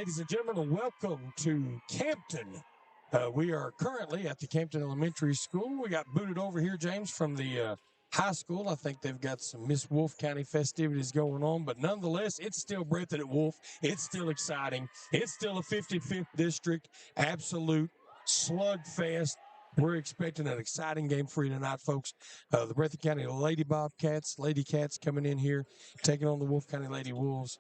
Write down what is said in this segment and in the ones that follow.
ladies and gentlemen, welcome to Campton. We are currently at the Campton Elementary School. We got booted over here, James, from the high school. I think they've got some Miss Wolfe County festivities going on, but nonetheless, it's still Breathitt at Wolfe. It's still exciting. It's still a 55th district, absolute slugfest. We're expecting an exciting game for you tonight, folks. The Breathitt County Lady Cats coming in here, taking on the Wolfe County Lady Wolves.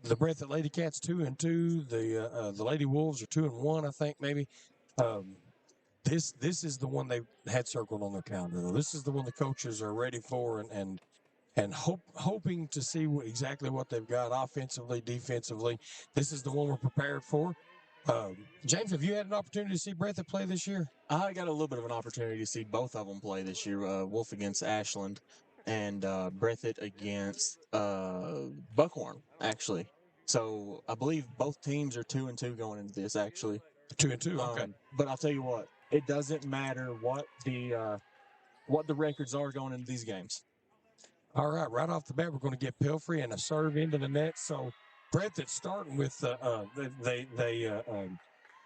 The Breathitt Lady Cats 2-2. The Lady Wolves are 2-1, I think maybe. This is the one they had circled on their calendar, though. This is the one the coaches are ready for and hoping to see exactly what they've got offensively, defensively. This is the one we're prepared for. James, have you had an opportunity to see Breathitt play this year? I got a little bit of an opportunity to see both of them play this year. Wolfe against Ashland and Breathitt against Buckhorn, actually. So I believe both teams are 2-2 going into this, actually. 2-2, okay. But I'll tell you what, it doesn't matter what the records are going into these games. All right off the bat, we're going to get Pelfrey and a serve into the net. So Breathitt starting with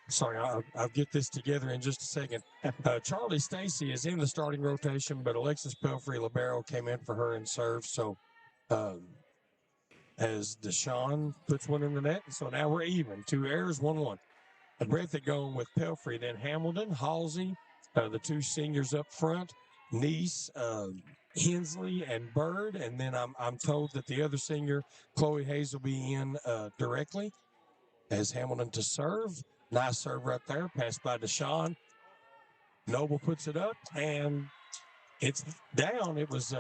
sorry, I'll get this together in just a second. Charlie Stacy is in the starting rotation, but Alexis Pelfrey Libero came in for her and served. So as Deshaun puts one in the net, so now we're even. 2 errors, 1-1. Breathitt going with Pelfrey, then Hamilton, Halsey, the 2 seniors up front, Neese, Hensley, and Bird, and then I'm told that the other senior, Chloe Hayes, will be in directly as Hamilton to serve. Nice serve right there, passed by Deshaun. Noble puts it up, and it's down. It was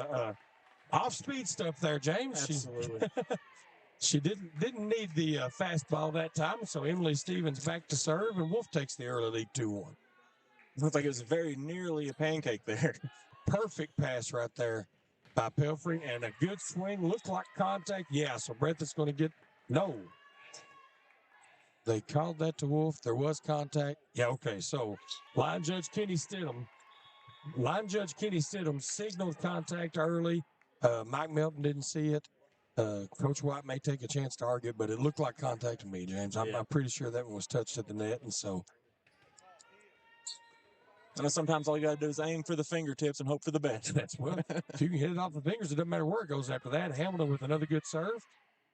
off-speed stuff there, James. Absolutely. She didn't need the fastball that time, so Emily Stevens back to serve, and Wolfe takes the early lead 2-1. Looked like it was very nearly a pancake there. Perfect pass right there by Pelfrey, and a good swing. Looked like contact. Yeah, so Breathitt's going to get no. They called that to Wolfe. There was contact. Yeah, okay. So line judge Kenny Stidham signaled contact early. Mike Melton didn't see it. Coach White may take a chance to argue, but it looked like contact to me, James. I'm pretty sure that one was touched at the net, and so. I know sometimes all you got to do is aim for the fingertips and hope for the best. That's well. If you can hit it off the fingers, it doesn't matter where it goes after that. Hamilton with another good serve.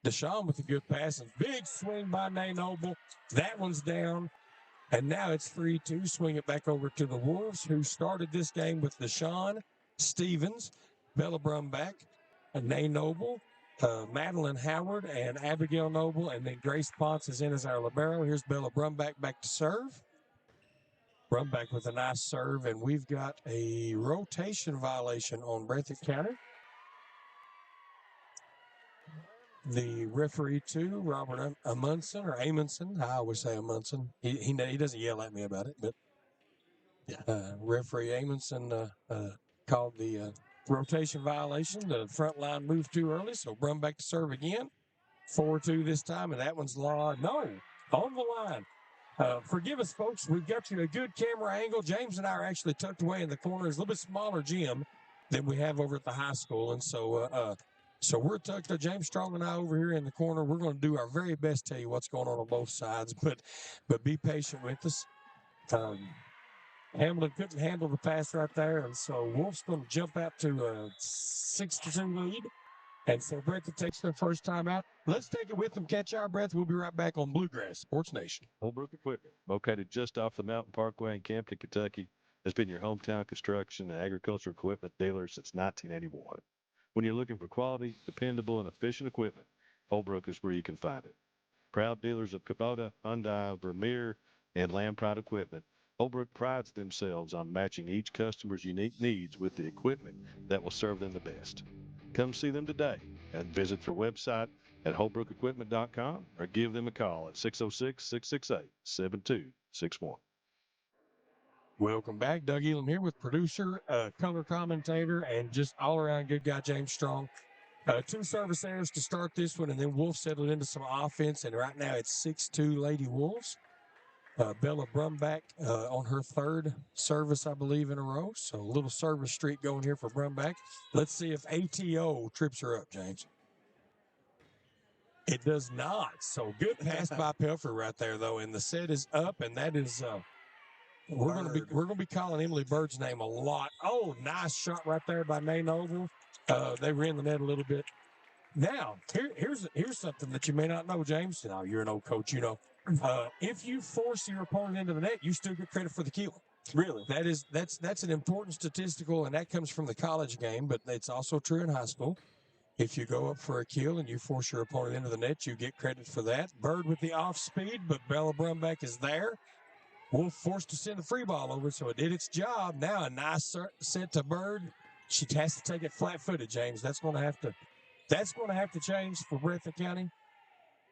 Deshaun with a good pass and big swing by Nay Noble. That one's down. And now it's 3-2. Swing it back over to the Wolves, who started this game with Deshaun, Stevens, Bella Brumback, Nay Noble, Madeline Howard, and Abigail Noble. And then Grace Ponce is in as our libero. Here's Bella Brumback back to serve. Brumback with a nice serve, and we've got a rotation violation on Breathitt County. The referee, too, Robert Amundsen, or Amundsen. I always say Amundsen. He doesn't yell at me about it, but referee Amundsen called the rotation violation. The front line moved too early, so Brumback to serve again. 4-2 this time, and that one's on the line. Forgive us, folks. We've got you a good camera angle. James and I are actually tucked away in the corner. It's a little bit smaller gym than we have over at the high school, and so we're tucked. James Strong and I over here in the corner. We're going to do our very best to tell you what's going on both sides, but be patient with us. Hamilton couldn't handle the pass right there, and so Wolfe's going to jump out to a 6-2 lead. And so Breathitt takes their first time out. Let's take it with them, catch our breath. We'll be right back on Bluegrass Sports Nation. Holbrook Equipment, located just off the Mountain Parkway in Campton, Kentucky, has been your hometown construction and agricultural equipment dealer since 1981. When you're looking for quality, dependable, and efficient equipment, Holbrook is where you can find it. Proud dealers of Kubota, Hyundai, Vermeer, and Lamb Pride equipment, Holbrook prides themselves on matching each customer's unique needs with the equipment that will serve them the best. Come see them today and visit their website at holbrookequipment.com or give them a call at 606-668-7261. Welcome back. Doug Elam here with producer, color commentator, and just all-around good guy, James Strong. 2 service errors to start this one, and then Wolfe settled into some offense, and right now it's 6-2 Lady Wolves. Bella Brumback on her 3rd service, I believe, in a row. So a little service streak going here for Brumback. Let's see if ATO trips her up, James. It does not. So good pass by Pelfrey right there, though, and the set is up, and that is we're gonna be calling Emily Bird's name a lot. Oh, nice shot right there by May Noble. They were in the net a little bit. Now, here's something that you may not know, James. Now, you're an old coach, you know. If you force your opponent into the net, you still get credit for the kill. Really? That's an important statistical, and that comes from the college game, but it's also true in high school. If you go up for a kill and you force your opponent into the net, you get credit for that. Bird with the off speed, but Bella Brumback is there. Wolf forced to send the free ball over, so it did its job. Now a nice set to Bird. She has to take it flat-footed, James. That's going to have to change for Breathitt County.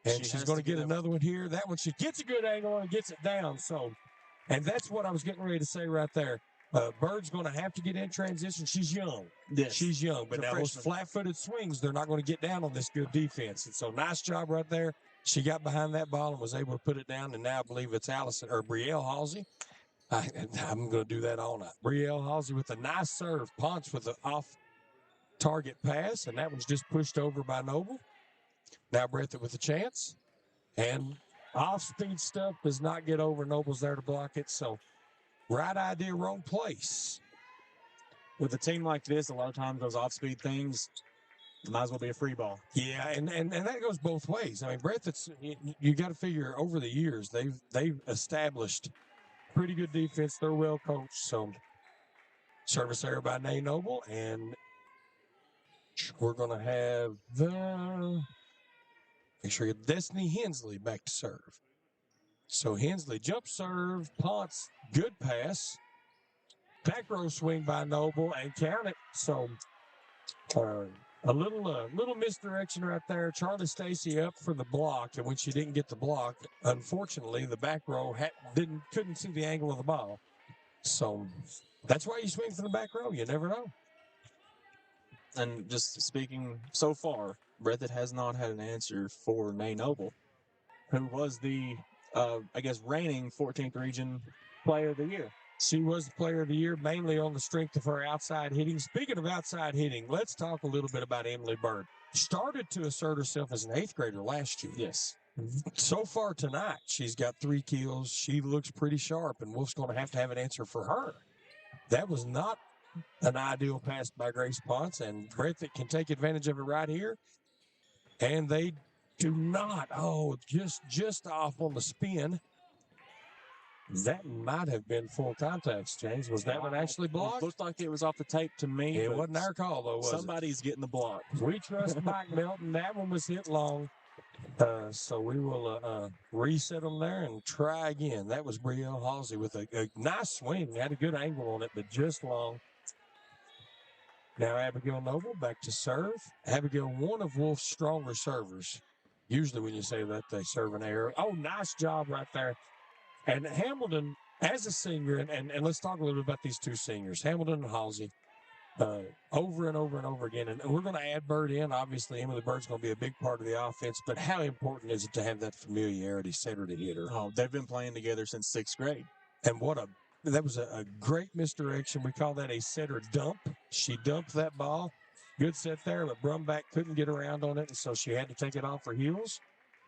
And she's going to get another one here. That one, she gets a good angle and gets it down. So, and that's what I was getting ready to say right there. Bird's going to have to get in transition. She's young. Yes. She's young. But now those flat-footed swings, they're not going to get down on this good defense. And so nice job right there. She got behind that ball and was able to put it down. And now I believe it's Brielle Halsey. I'm going to do that all night. Brielle Halsey with a nice serve. Ponce with an off-target pass. And that one's just pushed over by Noble. Now Breathitt with a chance. And off-speed stuff does not get over. Noble's there to block it. So right idea, wrong place. With a team like this, a lot of times those off-speed things might as well be a free ball. Yeah, and that goes both ways. I mean, Breathitt's, you got to figure over the years they've established pretty good defense. They're well coached. So service error by Nay Noble, and we're going to have make sure you get Destiny Hensley back to serve. So Hensley jump serve, Ponce, good pass. Back row swing by Noble and count it. So a little misdirection right there. Charlie Stacy up for the block, and when she didn't get the block, unfortunately, the back row couldn't see the angle of the ball. So that's why you swing from the back row. You never know. And just speaking so far, Breathitt has not had an answer for Nay Noble, who was the, reigning 14th Region Player of the Year. She was the Player of the Year, mainly on the strength of her outside hitting. Speaking of outside hitting, let's talk a little bit about Emily Bird. Started to assert herself as an 8th grader last year. Yes. So far tonight, she's got 3 kills. She looks pretty sharp, and Wolf's going to have an answer for her. That was not an ideal pass by Grace Ponce, and Breathitt can take advantage of it right here. And they do not. Oh, just off on the spin. That might have been full contacts, James. Was that one actually blocked? It looked like it was off the tape to me. It wasn't our call, though, was Somebody's getting the block. We trust Mike Melton. That one was hit long. So we will reset them there and try again. That was Brielle Halsey with a nice swing. Had a good angle on it, but just long. Now Abigail Noble back to serve. Abigail, one of Wolf's stronger servers. Usually when you say that, they serve an error. Oh, nice job right there. And Hamilton, as a senior, and let's talk a little bit about these two seniors, Hamilton and Halsey, over and over and over again. And we're going to add Bird in. Obviously, Emily Bird's going to be a big part of the offense, but how important is it to have that familiarity, setter to hitter? Oh, they've been playing together since 6th grade. And that was a great misdirection. We call that a setter dump. She dumped that ball. Good set there, but Brumback couldn't get around on it, and so she had to take it off her heels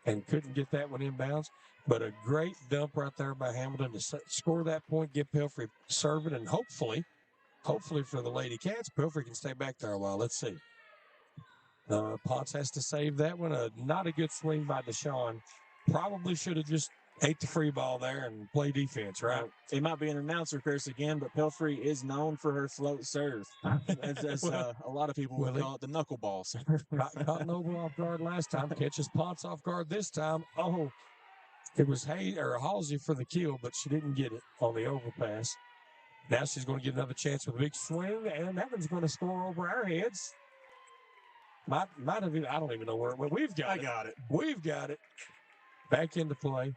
and couldn't get that one inbounds. But a great dump right there by Hamilton to score that point, get Pelfrey serving, and hopefully for the Lady Cats, Pelfrey can stay back there a while. Let's see. Potts has to save that one. Not a good swing by Deshaun. Probably should have just ate the free ball there and play defense, right? It might be an announcer curse again, but Pelfrey is known for her float serve. As a lot of people would call it the knuckleball serve. Caught Noble off guard last time. Catches Potts off guard this time. Oh, it was Halsey for the kill, but she didn't get it on the overpass. Now she's going to get another chance with a big swing, and that one's going to score over our heads. Might have been, I don't even know where it went. We've got it. We've got it. Back into play.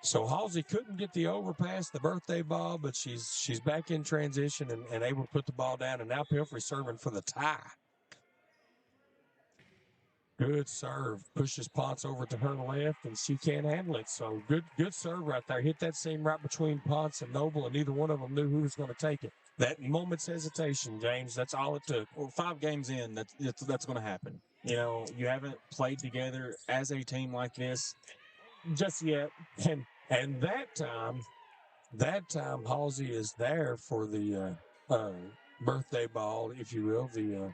So Halsey couldn't get the overpass, the birthday ball, but she's back in transition and able to put the ball down, and now Pelfrey serving for the tie. Good serve. Pushes Ponce over to her left, and she can't handle it. So good serve right there. Hit that seam right between Ponce and Noble, and neither one of them knew who was going to take it. That moment's hesitation, James, that's all it took. Well, 5 games in, that's going to happen. You know, you haven't played together as a team like this just yet. And that time Halsey is there for the birthday ball, if you will, the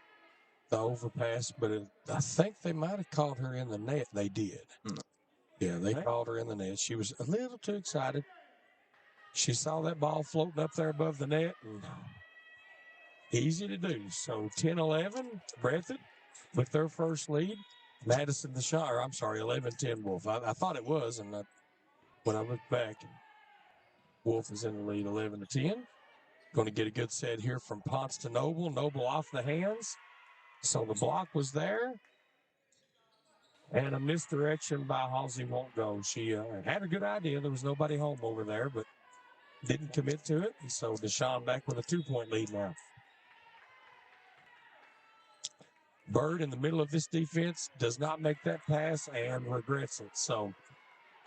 overpass. But I think they might have called her in the net. They did. Yeah, they called her in the net. She was a little too excited. She saw that ball floating up there above the net, and easy to do. So 10-11, Breathitt with their first lead. Madison the shot, or I'm sorry, 11-10 Wolf. I thought it was, and when I looked back, Wolf is in the lead 11-10. Going to get a good set here from Ponce to Noble. Noble off the hands. So the block was there. And a misdirection by Halsey won't go. She had a good idea. There was nobody home over there, but didn't commit to it. And so Deshaun back with a 2-point lead now. Bird in the middle of this defense does not make that pass and regrets it. So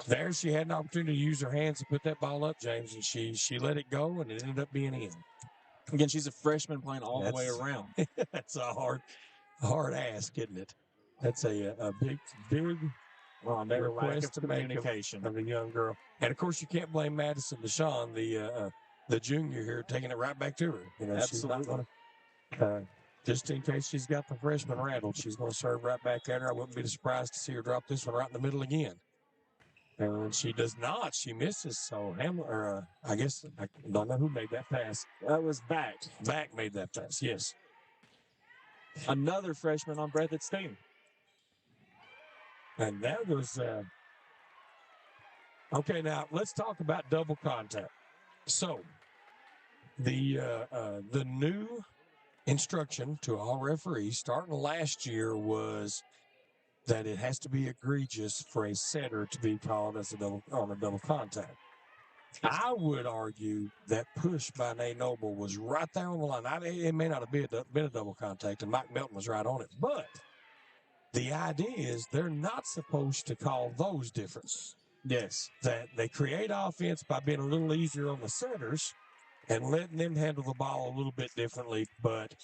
there she had an opportunity to use her hands to put that ball up, James, and she let it go, and it ended up being in. Again, she's a freshman playing all the way around. That's a hard ask, isn't it? That's a big request to make of a young girl. And of course, you can't blame Madison Deshaun, the junior here, taking it right back to her. You know, she's not going to. Just in case she's got the freshman rattled, she's going to serve right back at her. I wouldn't be surprised to see her drop this one right in the middle again. And she does not. She misses. So I guess I don't know who made that pass. That was Back. Back made that pass. Yes. Another freshman on Breathitt's team. And that was okay. Now let's talk about double contact. So the new instruction to all referees starting last year was that it has to be egregious for a setter to be called as on a double contact. I would argue that push by Nate Noble was right there on the line. It may not have been a double contact, and Mike Melton was right on it. But the idea is they're not supposed to call those differences. Yes. That they create offense by being a little easier on the setters and letting them handle the ball a little bit differently. But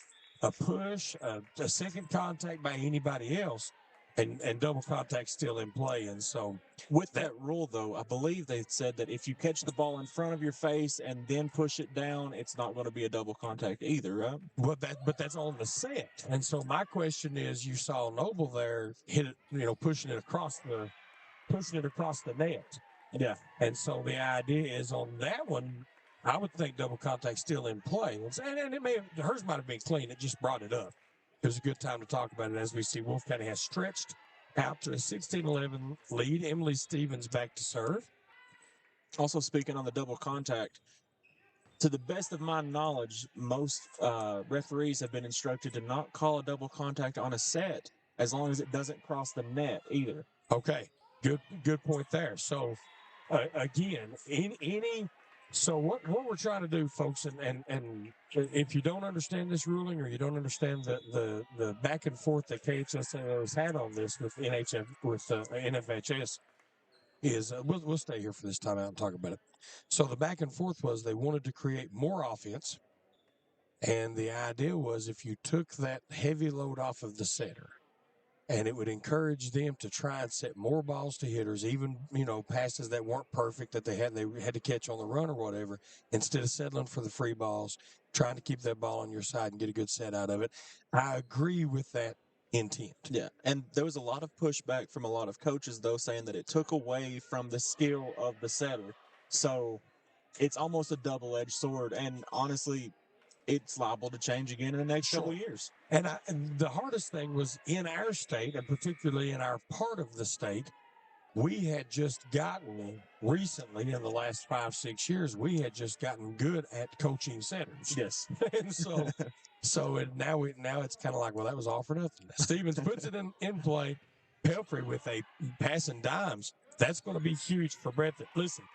a push, a second contact by anybody else, and double contact still in play. And so with that rule, though, I believe they said that if you catch the ball in front of your face and then push it down, it's not going to be a double contact either, right? But that's on the set. And so my question is, you saw Noble there hit it, pushing it across the net. Yeah. And so the idea is on that one, I would think double contact still in play. And hers might have been clean. It just brought it up. It was a good time to talk about it as we see Wolfe County has stretched out to a 16-11 lead. Emily Stevens back to serve. Also, speaking on the double contact, to the best of my knowledge, most referees have been instructed to not call a double contact on a set as long as it doesn't cross the net either. Okay, good point there. So, again, So what we're trying to do, folks, and if you don't understand this ruling or you don't understand the back and forth that KHS has had on this with NFHS, is we'll stay here for this time out and talk about it. So the back and forth was they wanted to create more offense, and the idea was if you took that heavy load off of the setter, and it would encourage them to try and set more balls to hitters, even, passes that weren't perfect that they had to catch on the run or whatever, instead of settling for the free balls, trying to keep that ball on your side and get a good set out of it. I agree with that intent. Yeah, and there was a lot of pushback from a lot of coaches, though, saying that it took away from the skill of the setter. So it's almost a double-edged sword, and honestly, it's liable to change again in the next couple of years. And the hardest thing was in our state, and particularly in our part of the state, we had just gotten recently in the last 5-6 years, we had just gotten good at coaching setters. Yes. And now it's kind of like, well, that was all for nothing. Stevens puts it in play. Pelfrey with a passing dimes. That's going to be huge for Breathitt. Listen.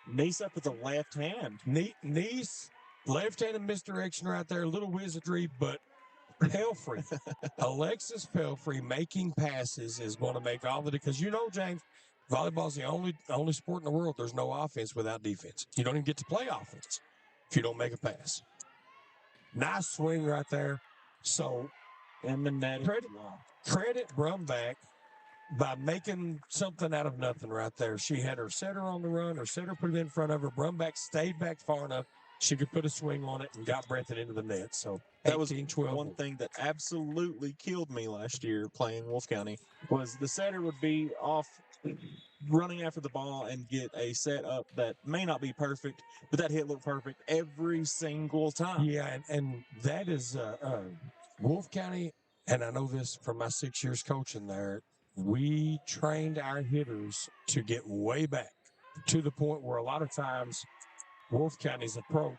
Nice up with the left hand. Nice. Left-handed misdirection right there, a little wizardry, but Pelfrey, Alexis Pelfrey making passes is going to make all the because James, volleyball is the only sport in the world there's no offense without defense. You don't even get to play offense if you don't make a pass. Nice swing right there. So And the net. Credit Brumback by making something out of nothing right there. She had her setter on the run, her setter put it in front of her. Brumback stayed back far enough. She could put a swing on it and got Breathitt into the net. So that was 18-12. one thing that absolutely killed me last year playing Wolfe County was the setter would be off running after the ball and get a set up that may not be perfect, but that hit looked perfect every single time. Yeah, and that is Wolfe County, and I know this from my 6 years coaching there, we trained our hitters to get way back to the point where a lot of times Wolfe County's approach,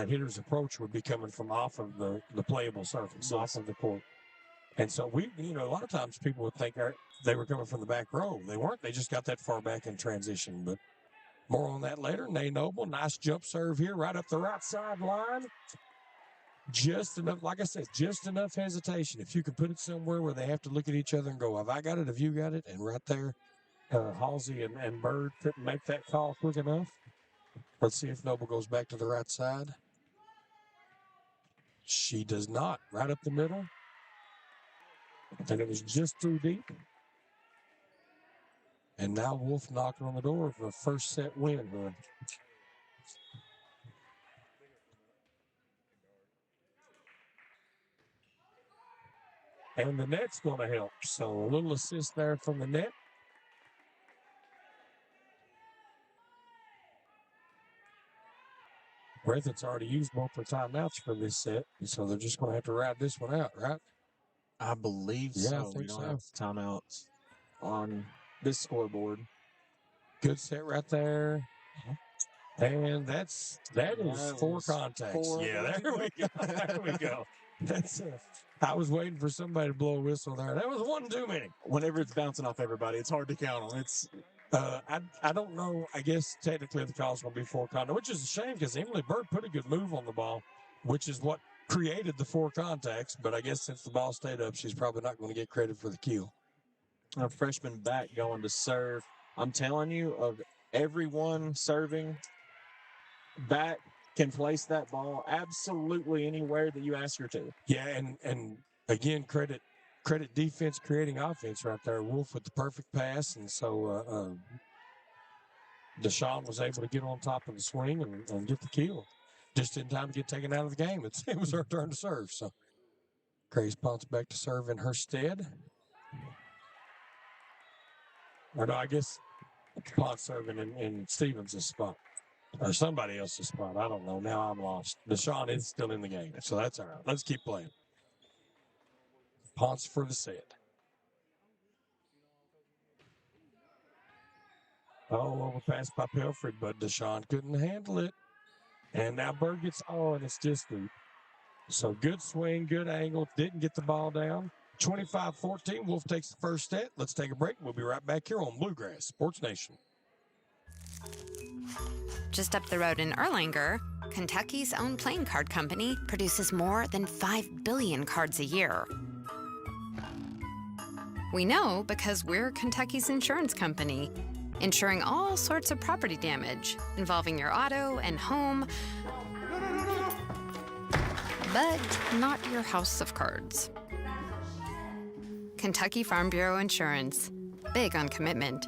hitter's approach would be coming from off of the playable surface, off of the court. And so a lot of times people would think they were coming from the back row. They weren't. They just got that far back in transition. But more on that later. Nay Noble, nice jump serve here, right up the right sideline. Just enough, like I said, just enough hesitation. If you can put it somewhere where they have to look at each other and go, have I got it? Have you got it? And right there, Halsey and Bird couldn't make that call quick enough. Let's see if Noble goes back to the right side. She does not. Right up the middle. And it was just too deep. And now Wolfe knocking on the door of a first set win. And the net's going to help. So a little assist there from the net. Breathitt's already used both their timeouts for this set. So they're just going to have to ride this one out, right? I believe so. I think we don't so. have timeouts on this scoreboard. Good set right there. And that is four contacts. There we go. There we go. I was waiting for somebody to blow a whistle there. That was one too many. Whenever it's bouncing off everybody, it's hard to count on. It's I don't know. I guess technically the call's going to be 4 contacts, which is a shame because Emily Bird put a good move on the ball, which is what created the 4 contacts. But I guess since the ball stayed up, she's probably not going to get credit for the kill. A freshman back going to serve. I'm telling you, of everyone serving back can place that ball absolutely anywhere that you ask her to. Yeah, and again, credit defense creating offense right there. Wolfe with the perfect pass, and so Deshawn was able to get on top of the swing and get the kill. Just in time to get taken out of the game. It was her turn to serve. So Grace Ponce back to serve in her stead. Or no, I guess Ponce serving in Stevens' spot. Or somebody else's spot. I don't know. Now I'm lost. Deshawn is still in the game, so that's all right. Let's keep playing. Ponce for the set. Oh, overpass by Pelfrey, but Deshawn couldn't handle it. And now Bird gets, and it's just deep. So good swing, good angle. Didn't get the ball down. 25-14. Wolfe takes the first set. Let's take a break. We'll be right back here on Bluegrass Sports Nation. Just up the road in Erlanger, Kentucky's own playing card company produces more than 5 billion cards a year. We know because we're Kentucky's insurance company, insuring all sorts of property damage involving your auto and home, but not your house of cards. Kentucky Farm Bureau Insurance. Big on commitment.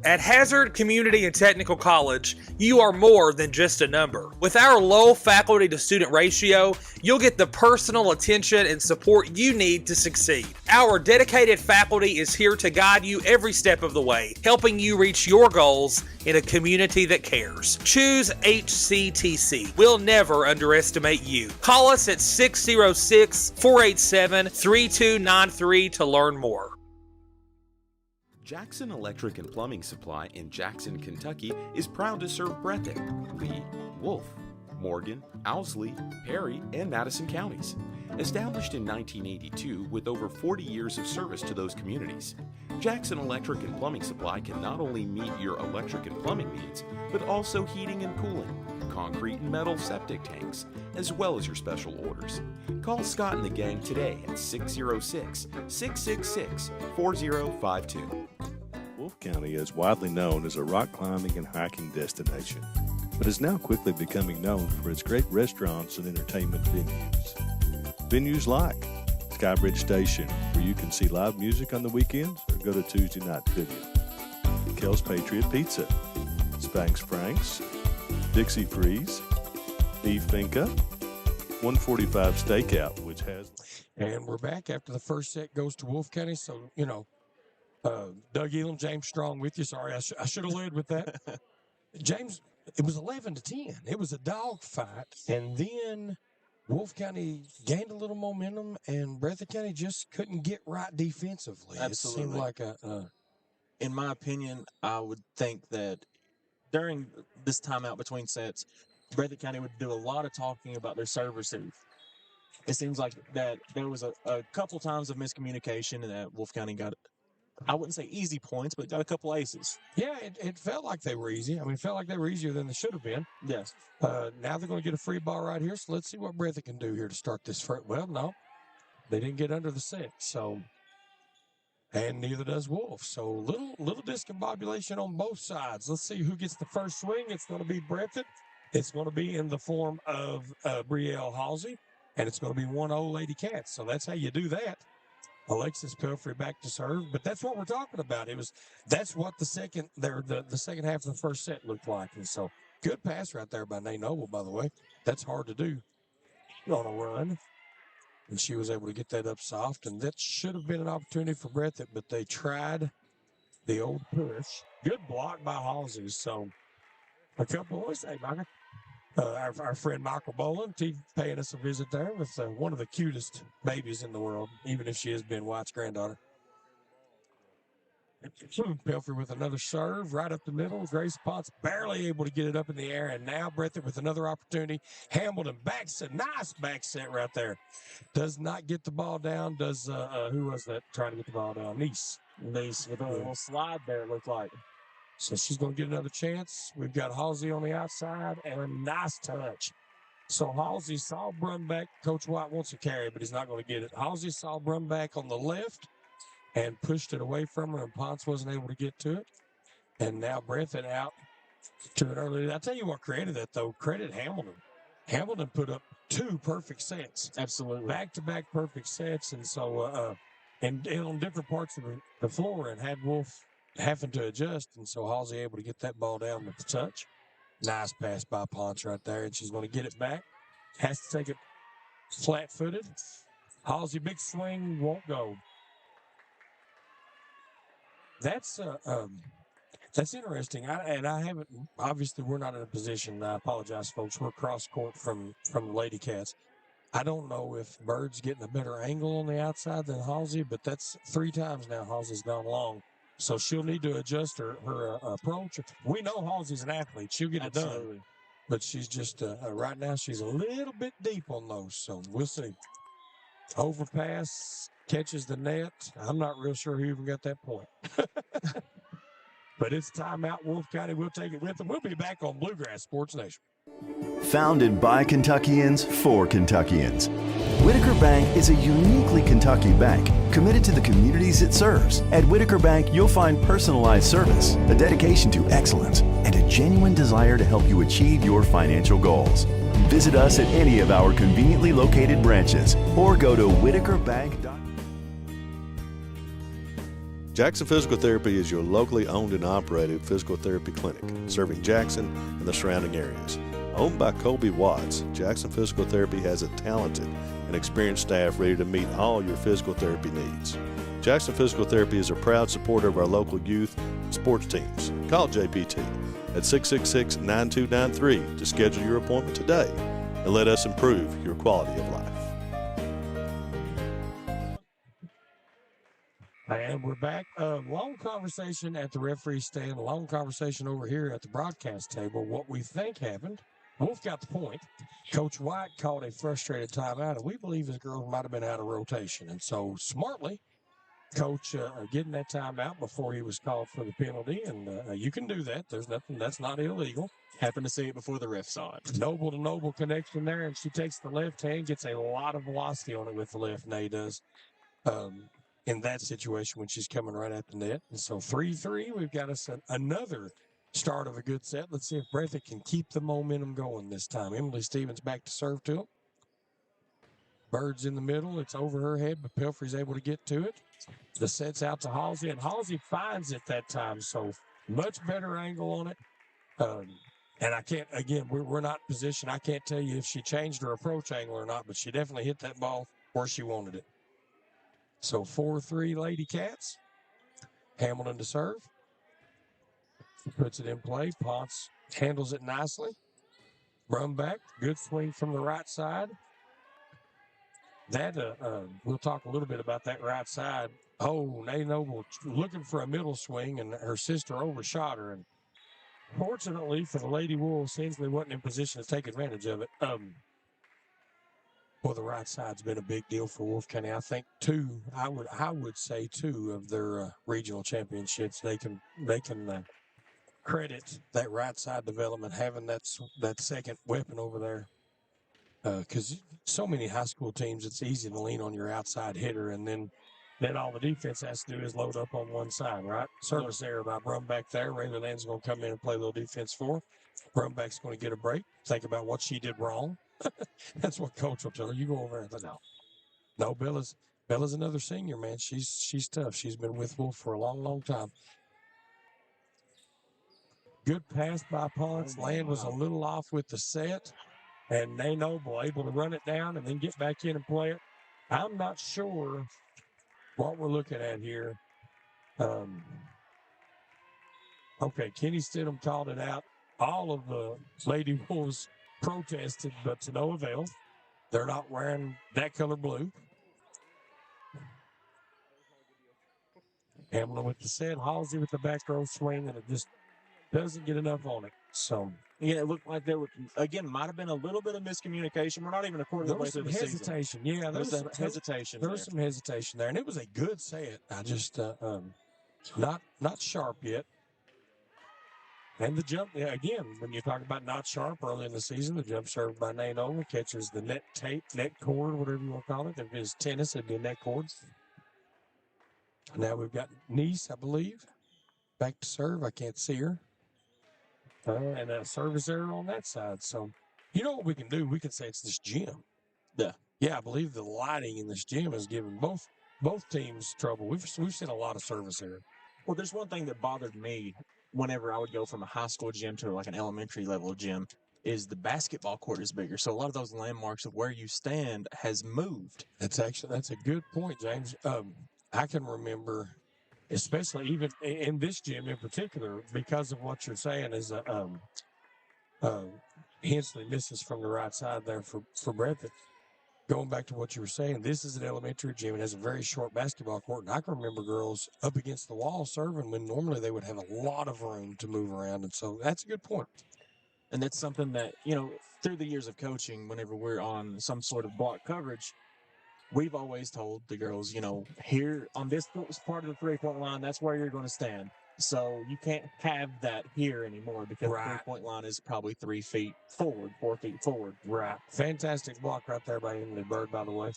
At Hazard Community and Technical College, you are more than just a number. With our low faculty to student ratio, you'll get the personal attention and support you need to succeed. Our dedicated faculty is here to guide you every step of the way, helping you reach your goals in a community that cares. Choose HCTC. We'll never underestimate you. Call us at 606-487-3293 to learn more. Jackson Electric and Plumbing Supply in Jackson, Kentucky is proud to serve Breathitt, Lee, Wolfe, Morgan, Owsley, Perry, and Madison counties. Established in 1982 with over 40 years of service to those communities, Jackson Electric and Plumbing Supply can not only meet your electric and plumbing needs, but also heating and cooling, concrete and metal septic tanks, as well as your special orders. Call Scott and the gang today at 606-666-4052. Wolfe County is widely known as a rock climbing and hiking destination, but is now quickly becoming known for its great restaurants and entertainment venues. Venues like Skybridge Station, where you can see live music on the weekends or go to Tuesday night trivia. Kel's Patriot Pizza, Spanx Franks, Dixie Freeze, Beef Finca, 145 Stakeout, which has... And we're back after the first set goes to Wolfe County. So, Doug Elam, James Strong with you. Sorry, I should have led with that. James, it was 11-10. It was a dog fight. And then Wolfe County gained a little momentum, and Breathitt County just couldn't get right defensively. Absolutely. It seemed like in my opinion, I would think that during this timeout between sets, Breathitt County would do a lot of talking about their serve receive. It seems like that there was a couple times of miscommunication, and that Wolfe County got, I wouldn't say easy points, but got a couple aces. Yeah, it felt like they were easy. I mean, it felt like they were easier than they should have been. Yes. Now they're going to get a free ball right here, so let's see what Breathitt can do here to start this first. Well, no, they didn't get under the set, so, and neither does Wolfe. So little discombobulation on both sides. Let's see who gets the first swing. It's going to be Breathitt. It's going to be in the form of Brielle Halsey, and it's going to be 1-0 Lady Cats. So that's how you do that. Alexis Pelfrey back to serve, but that's what we're talking about. That's what the second half of the first set looked like. And so good pass right there by Nay Noble, by the way. That's hard to do on a run. And she was able to get that up soft, and that should have been an opportunity for Breathitt, but they tried the old push. Good block by Halsey. So a couple of hey, Michael. Our friend Michael Boland, he's paying us a visit there with one of the cutest babies in the world, even if she is Ben White's granddaughter. Pelfrey with another serve right up the middle. Grace Potts barely able to get it up in the air, and now Breathitt with another opportunity. Hamilton nice back set right there. Does not get the ball down. Does who was that trying to get the ball down? Nice with a little slide there, it looked like. So she's going to get another chance. We've got Halsey on the outside, and a nice touch. So Halsey saw Brumback. Coach White wants a carry, but he's not going to get it. Halsey saw Brumback on the left and pushed it away from her, and Ponce wasn't able to get to it. And now Breathitt out to an early. I'll tell you what created that, though. Credit Hamilton. Hamilton put up 2 perfect sets. Absolutely. Back-to-back perfect sets. And so, and on different parts of the floor, and had Wolfe having to adjust, and so Halsey able to get that ball down with the touch. Nice pass by Ponce right there, and she's going to get it back. Has to take it flat-footed. Halsey, big swing, won't go. That's interesting. I haven't, obviously we're not in a position, I apologize, folks, we're cross court from the Lady Cats. I don't know if Bird's getting a better angle on the outside than Halsey, but that's 3 times now Halsey's gone long. So she'll need to adjust her approach. We know Halsey's an athlete. She'll get it done. But she's just, right now, she's a little bit deep on those. So we'll see. Overpass, catches the net. I'm not real sure who even got that point. But it's timeout. Wolfe County will take it with them. We'll be back on Bluegrass Sports Nation. Founded by Kentuckians for Kentuckians, Whitaker Bank is a uniquely Kentucky bank committed to the communities it serves. At Whitaker Bank, you'll find personalized service, a dedication to excellence, and a genuine desire to help you achieve your financial goals. Visit us at any of our conveniently located branches or go to whitakerbank.com. Jackson Physical Therapy is your locally owned and operated physical therapy clinic, serving Jackson and the surrounding areas. Owned by Colby Watts, Jackson Physical Therapy has a talented and experienced staff ready to meet all your physical therapy needs. Jackson Physical Therapy is a proud supporter of our local youth sports teams. Call JPT at 666-9293 to schedule your appointment today and let us improve your quality of life. And we're back. Long conversation at the referee stand, a long conversation over here at the broadcast table. What we think happened. Wolfe got the point. Coach White called a frustrated timeout, and we believe his girls might have been out of rotation. And so smartly, Coach getting that timeout before he was called for the penalty. And you can do that. There's nothing, that's not illegal. Happened to see it before the ref saw it. Noble to Noble connection there, and she takes the left hand, gets a lot of velocity on it with the left, Nay does. In that situation when she's coming right at the net. And so 3-3, we've got us another start of a good set. Let's see if Breathitt can keep the momentum going this time. Emily Stevens back to serve to him. Bird's in the middle. It's over her head, but Pelfrey's able to get to it. The set's out to Halsey, and Halsey finds it that time. So much better angle on it. And I can't, again, we're not in position. I can't tell you if she changed her approach angle or not, but she definitely hit that ball where she wanted it. So 4-3 Lady Cats. Hamilton to serve. Puts it in play. Ponce handles it nicely. Brumback, good swing from the right side. That we'll talk a little bit about that right side. Oh, Nay Noble looking for a middle swing, and her sister overshot her. And fortunately for the Lady Wolves, Hensley wasn't in position to take advantage of it. Well, the right side's been a big deal for Wolfe County. I think I would say two of their regional championships. They can credit that right side development, having that second weapon over there. Because so many high school teams, it's easy to lean on your outside hitter, and then all the defense has to do is load up on one side, right? Service error by Brumback there. Rayla Land's going to come in and play a little defense for her. Brumback's going to get a break, think about what she did wrong. That's what coach will tell her. You go over there. No, Bella's another senior, man. She's tough. She's been with Wolf for a long, long time. Good pass by Ponce. Land was a little off with the set. And Nay Noble able to run it down and then get back in and play it. I'm not sure what we're looking at here. Okay, Kenny Stidham called it out. All of the Lady Wolves protested, but to no avail. They're not wearing that color blue. Hamlin with the set, Halsey with the back row swing, and it just doesn't get enough on it. So yeah, it looked like there were, again, might have been a little bit of miscommunication. We're not even a quarter of the way through the hesitation. season. Yeah, there was some hesitation. There was some hesitation there, and it was a good set. I just not sharp yet. And the jump, again, when you talk about not sharp early in the season, the jump served by Nay Noble catches the net cord, whatever you want to call it. If it's tennis, it'd be a net cord. Now we've got Nice, I believe, back to serve. I can't see her. And a service error on that side. So, you know what we can do? We can say it's this gym. Yeah, I believe the lighting in this gym has given both teams trouble. We've seen a lot of service error. Well, there's one thing that bothered me whenever I would go from a high school gym to like an elementary level gym is the basketball court is bigger. So a lot of those landmarks of where you stand has moved. That's a good point, James. I can remember, especially even in this gym in particular, because of what you're saying is Hensley misses from the right side there for Breathitt. Going back to what you were saying, this is an elementary gym. It has a very short basketball court. And I can remember girls up against the wall serving when normally they would have a lot of room to move around. And so that's a good point. And that's something that, you know, through the years of coaching, whenever we're on some sort of block coverage, we've always told the girls, you know, here on this part of the three-point line, that's where you're going to stand. So you can't have that here anymore because the three-point line is probably 3 feet forward, 4 feet forward. Right. Fantastic block right there by Emily Bird, by the way,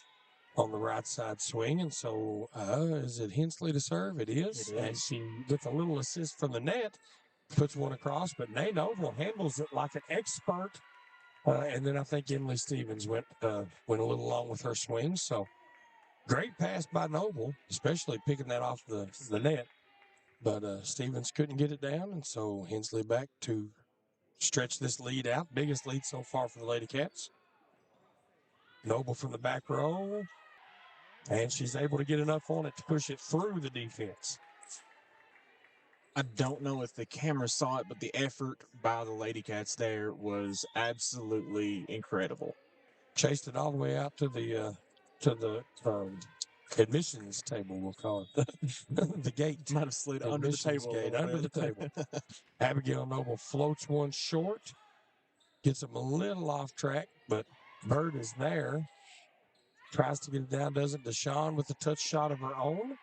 on the right side swing. And so is it Hensley to serve? It is. And she gets a little assist from the net, puts one across, but Nay Noble handles it like an expert. And then I think Emily Stevens went a little long with her swing. So great pass by Noble, especially picking that off the net. But Stevens couldn't get it down, and so Hensley back to stretch this lead out. Biggest lead so far for the Lady Cats. Noble from the back row, and she's able to get enough on it to push it through the defense. I don't know if the camera saw it, but the effort by the Lady Cats there was absolutely incredible. Chased it all the way out to the admissions table, we'll call it. The gate. Might have slid under the table. Under the table. Abigail Noble floats one short. Gets them a little off track, but Bird is there. Tries to get it down, doesn't. Deshawn with a touch shot of her own.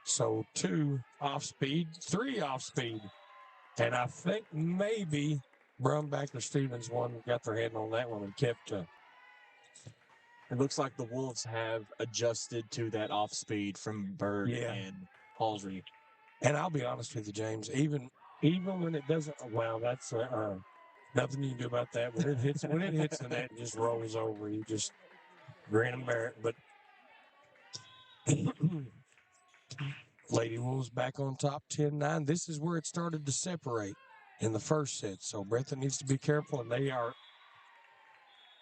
So 2 off speed, 3 off speed. And I think maybe Brumback or Stevens got their head on that one and kept It looks like the Wolves have adjusted to that off speed from Bird and Halsey. And I'll be honest with you, James, even when it doesn't, wow, that's nothing you can do about that. When it hits the net and just rolls over, Grin and bear it. But Lady Wolves back on top, 10-9. This is where it started to separate in the first set. So Breathitt needs to be careful, and they are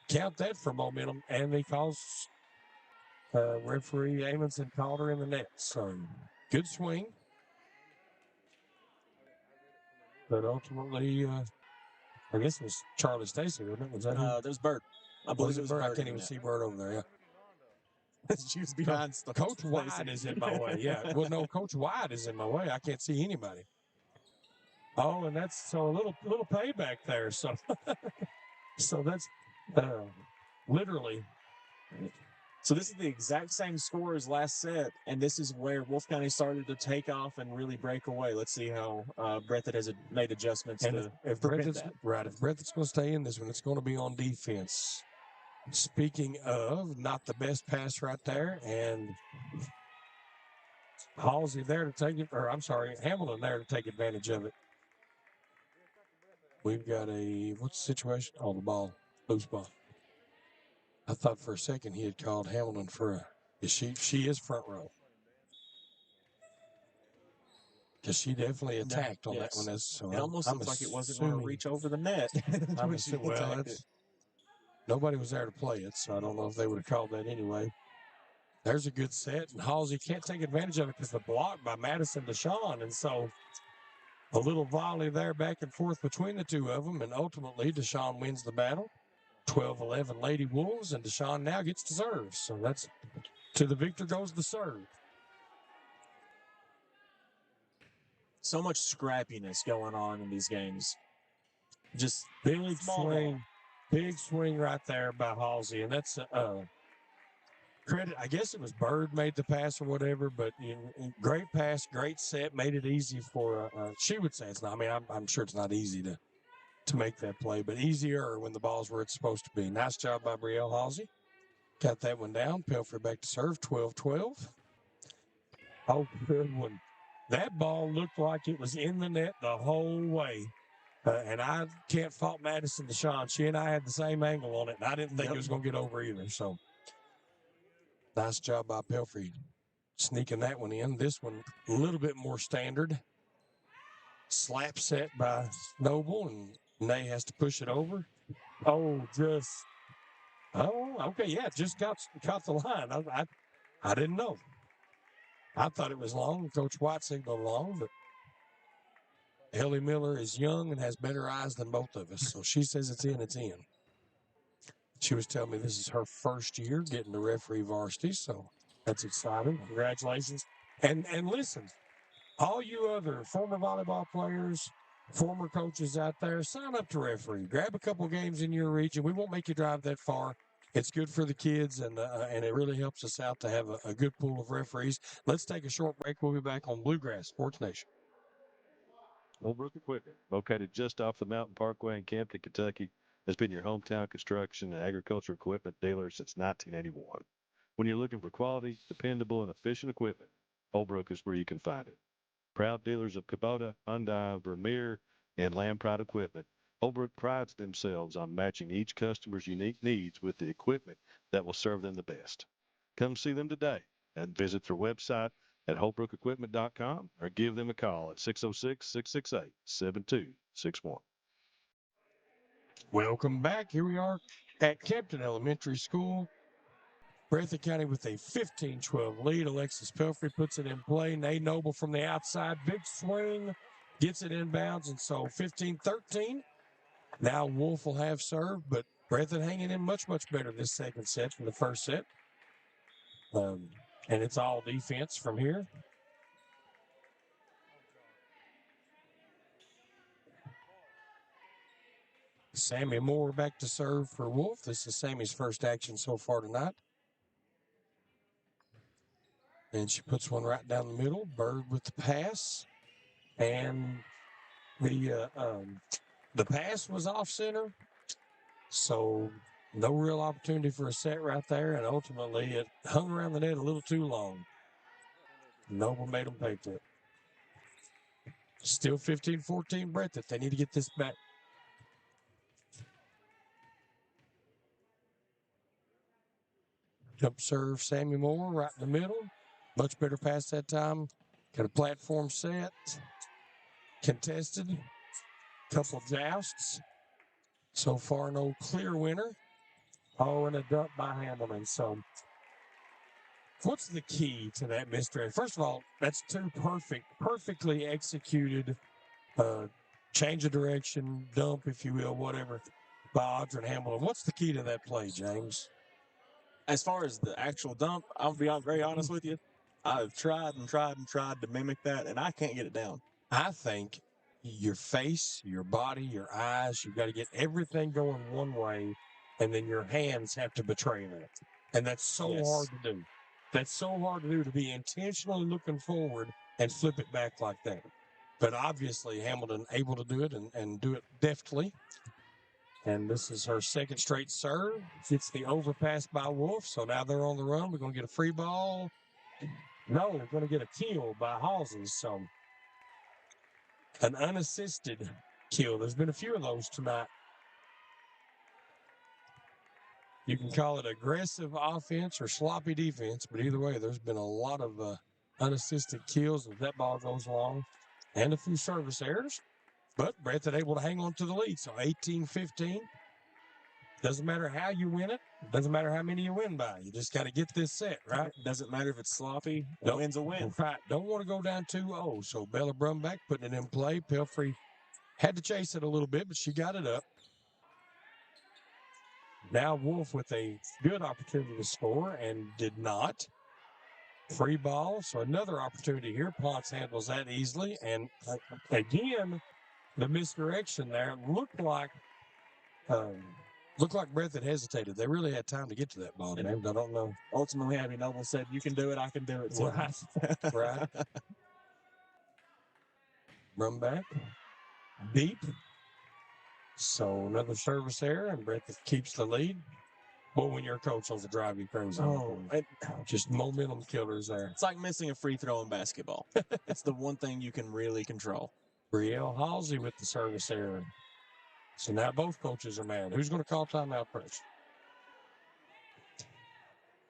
count that for momentum. And they calls referee Amundsen called her in the net. So good swing. But ultimately, I guess it was Charlie Stacy, wasn't it? Was that who? There's Bird. I believe it was Bird. I can't even see Bird over there, yeah. She was behind stuff. Coach Wide is in my way, yeah. Well, no, Coach Wide is in my way. I can't see anybody. Oh, and that's so a little payback there. So, so that's literally. So this is the exact same score as last set, and this is where Wolfe County started to take off and really break away. Let's see how Breathitt has made adjustments And to if prevent Breathitt's that. right, if Breathitt's going to stay in this one, it's going to be on defense. Speaking of, not the best pass right there, and Halsey there to take it, or I'm sorry, Hamilton there to take advantage of it. We've got what's the situation? Oh, the ball, loose ball. I thought for a second he had called Hamilton for she is front row. Because she definitely attacked on that one. So it almost looks like it wasn't going to reach over the net. I'm assuming, well, nobody was there to play it, so I don't know if they would have called that anyway. There's a good set, and Halsey can't take advantage of it because the block by Madison Deshawn, and so a little volley there back and forth between the two of them, and ultimately Deshawn wins the battle. 12-11 Lady Wolves, and Deshawn now gets to serve. So that's to the victor goes the serve. So much scrappiness going on in these games. Just big swing right there by Halsey, and that's credit. I guess it was Bird made the pass or whatever, but great pass, great set, made it easy for. She would say it's not. I mean, I'm sure it's not easy to make that play, but easier when the ball's where it's supposed to be. Nice job by Brielle Halsey. Got that one down. Pelfrey back to serve. 12-12. Oh, good one. That ball looked like it was in the net the whole way. And I can't fault Madison Deshawn. She and I had the same angle on it, and I didn't think it was going to get over either. So, nice job by Pelfrey sneaking that one in. This one, a little bit more standard. Slap set by Noble, and Nay has to push it over. Oh, okay, yeah, just got the line. I didn't know. I thought it was long. Coach White signaled long, but Ellie Miller is young and has better eyes than both of us. So she says it's in, it's in. She was telling me this is her first year getting to referee varsity, so that's exciting. Congratulations. And listen, all you other former volleyball players, former coaches out there, sign up to referee. Grab a couple games in your region. We won't make you drive that far. It's good for the kids, and it really helps us out to have a good pool of referees. Let's take a short break. We'll be back on Bluegrass Sports Nation. Holbrook Equipment, located just off the Mountain Parkway in Campton, Kentucky, has been your hometown construction and agricultural equipment dealer since 1981. When you're looking for quality, dependable, and efficient equipment, Holbrook is where you can find it. Proud dealers of Kubota, Hyundai, Vermeer, and Lampride equipment, Holbrook prides themselves on matching each customer's unique needs with the equipment that will serve them the best. Come see them today and visit their website at holbrookequipment.com or give them a call at 606-668-7261. Welcome back. Here we are at Campton Elementary School. Breathitt County with a 15-12 lead. Alexis Pelfrey puts it in play. Nay Noble from the outside. Big swing. Gets it inbounds. And so 15-13. Now Wolfe will have serve, but Breathitt hanging in much, much better this second set than the first set. And it's all defense from here. Sammy Moore back to serve for Wolfe. This is Sammy's first action so far tonight. And she puts one right down the middle. Bird with the pass. And the pass was off center. So no real opportunity for a set right there. And ultimately it hung around the net a little too long. Noble made them pay for it. Still 15-14 Breathitt. They need to get this back. Jump serve, Sammy Moore right in the middle. Much better pass that time. Got a platform set. Contested. Couple jousts. So far, no clear winner. Oh, and a dump by Hamilton. So, what's the key to that mystery? First of all, that's two perfectly executed change of direction, dump, if you will, whatever, by Audrey Hamilton. What's the key to that play, James? As far as the actual dump, I'll be very honest with you. I've tried and tried and tried to mimic that, and I can't get it down. I think your face, your body, your eyes, you've got to get everything going one way, and then your hands have to betray that. And that's so hard to do. That's so hard to do, to be intentionally looking forward and flip it back like that. But obviously, Hamilton able to do it and do it deftly. And this is her second straight serve. Gets the overpass by Wolfe, so now they're on the run. We're going to get a free ball. No, we're going to get a kill by Halsey. So an unassisted kill. There's been a few of those tonight. You can call it aggressive offense or sloppy defense, but either way, there's been a lot of unassisted kills as that ball goes along, and a few service errors. But Breathitt able to hang on to the lead. So 18-15. Doesn't matter how you win it. Doesn't matter how many you win by. You just got to get this set, right? Doesn't matter if it's sloppy. A win's a win. Right. Don't want to go down 2-0. So Bella Brumback putting it in play. Pelfrey had to chase it a little bit, but she got it up. Now Wolfe with a good opportunity to score and did not. Free ball. So another opportunity here. Ponce handles that easily. And again, the misdirection there looked like Breathitt hesitated. They really had time to get to that ball. I don't know. Ultimately, Abby Noble said, "You can do it. I can do it." So. Right. Run back. Deep. So another service error, and Breathitt keeps the lead. Boy, when you're a coach on the drive, you crazy. Just momentum killers there. It's like missing a free throw in basketball. It's the one thing you can really control. Brielle Halsey with the service error. So now both coaches are mad. Who's going to call timeout first?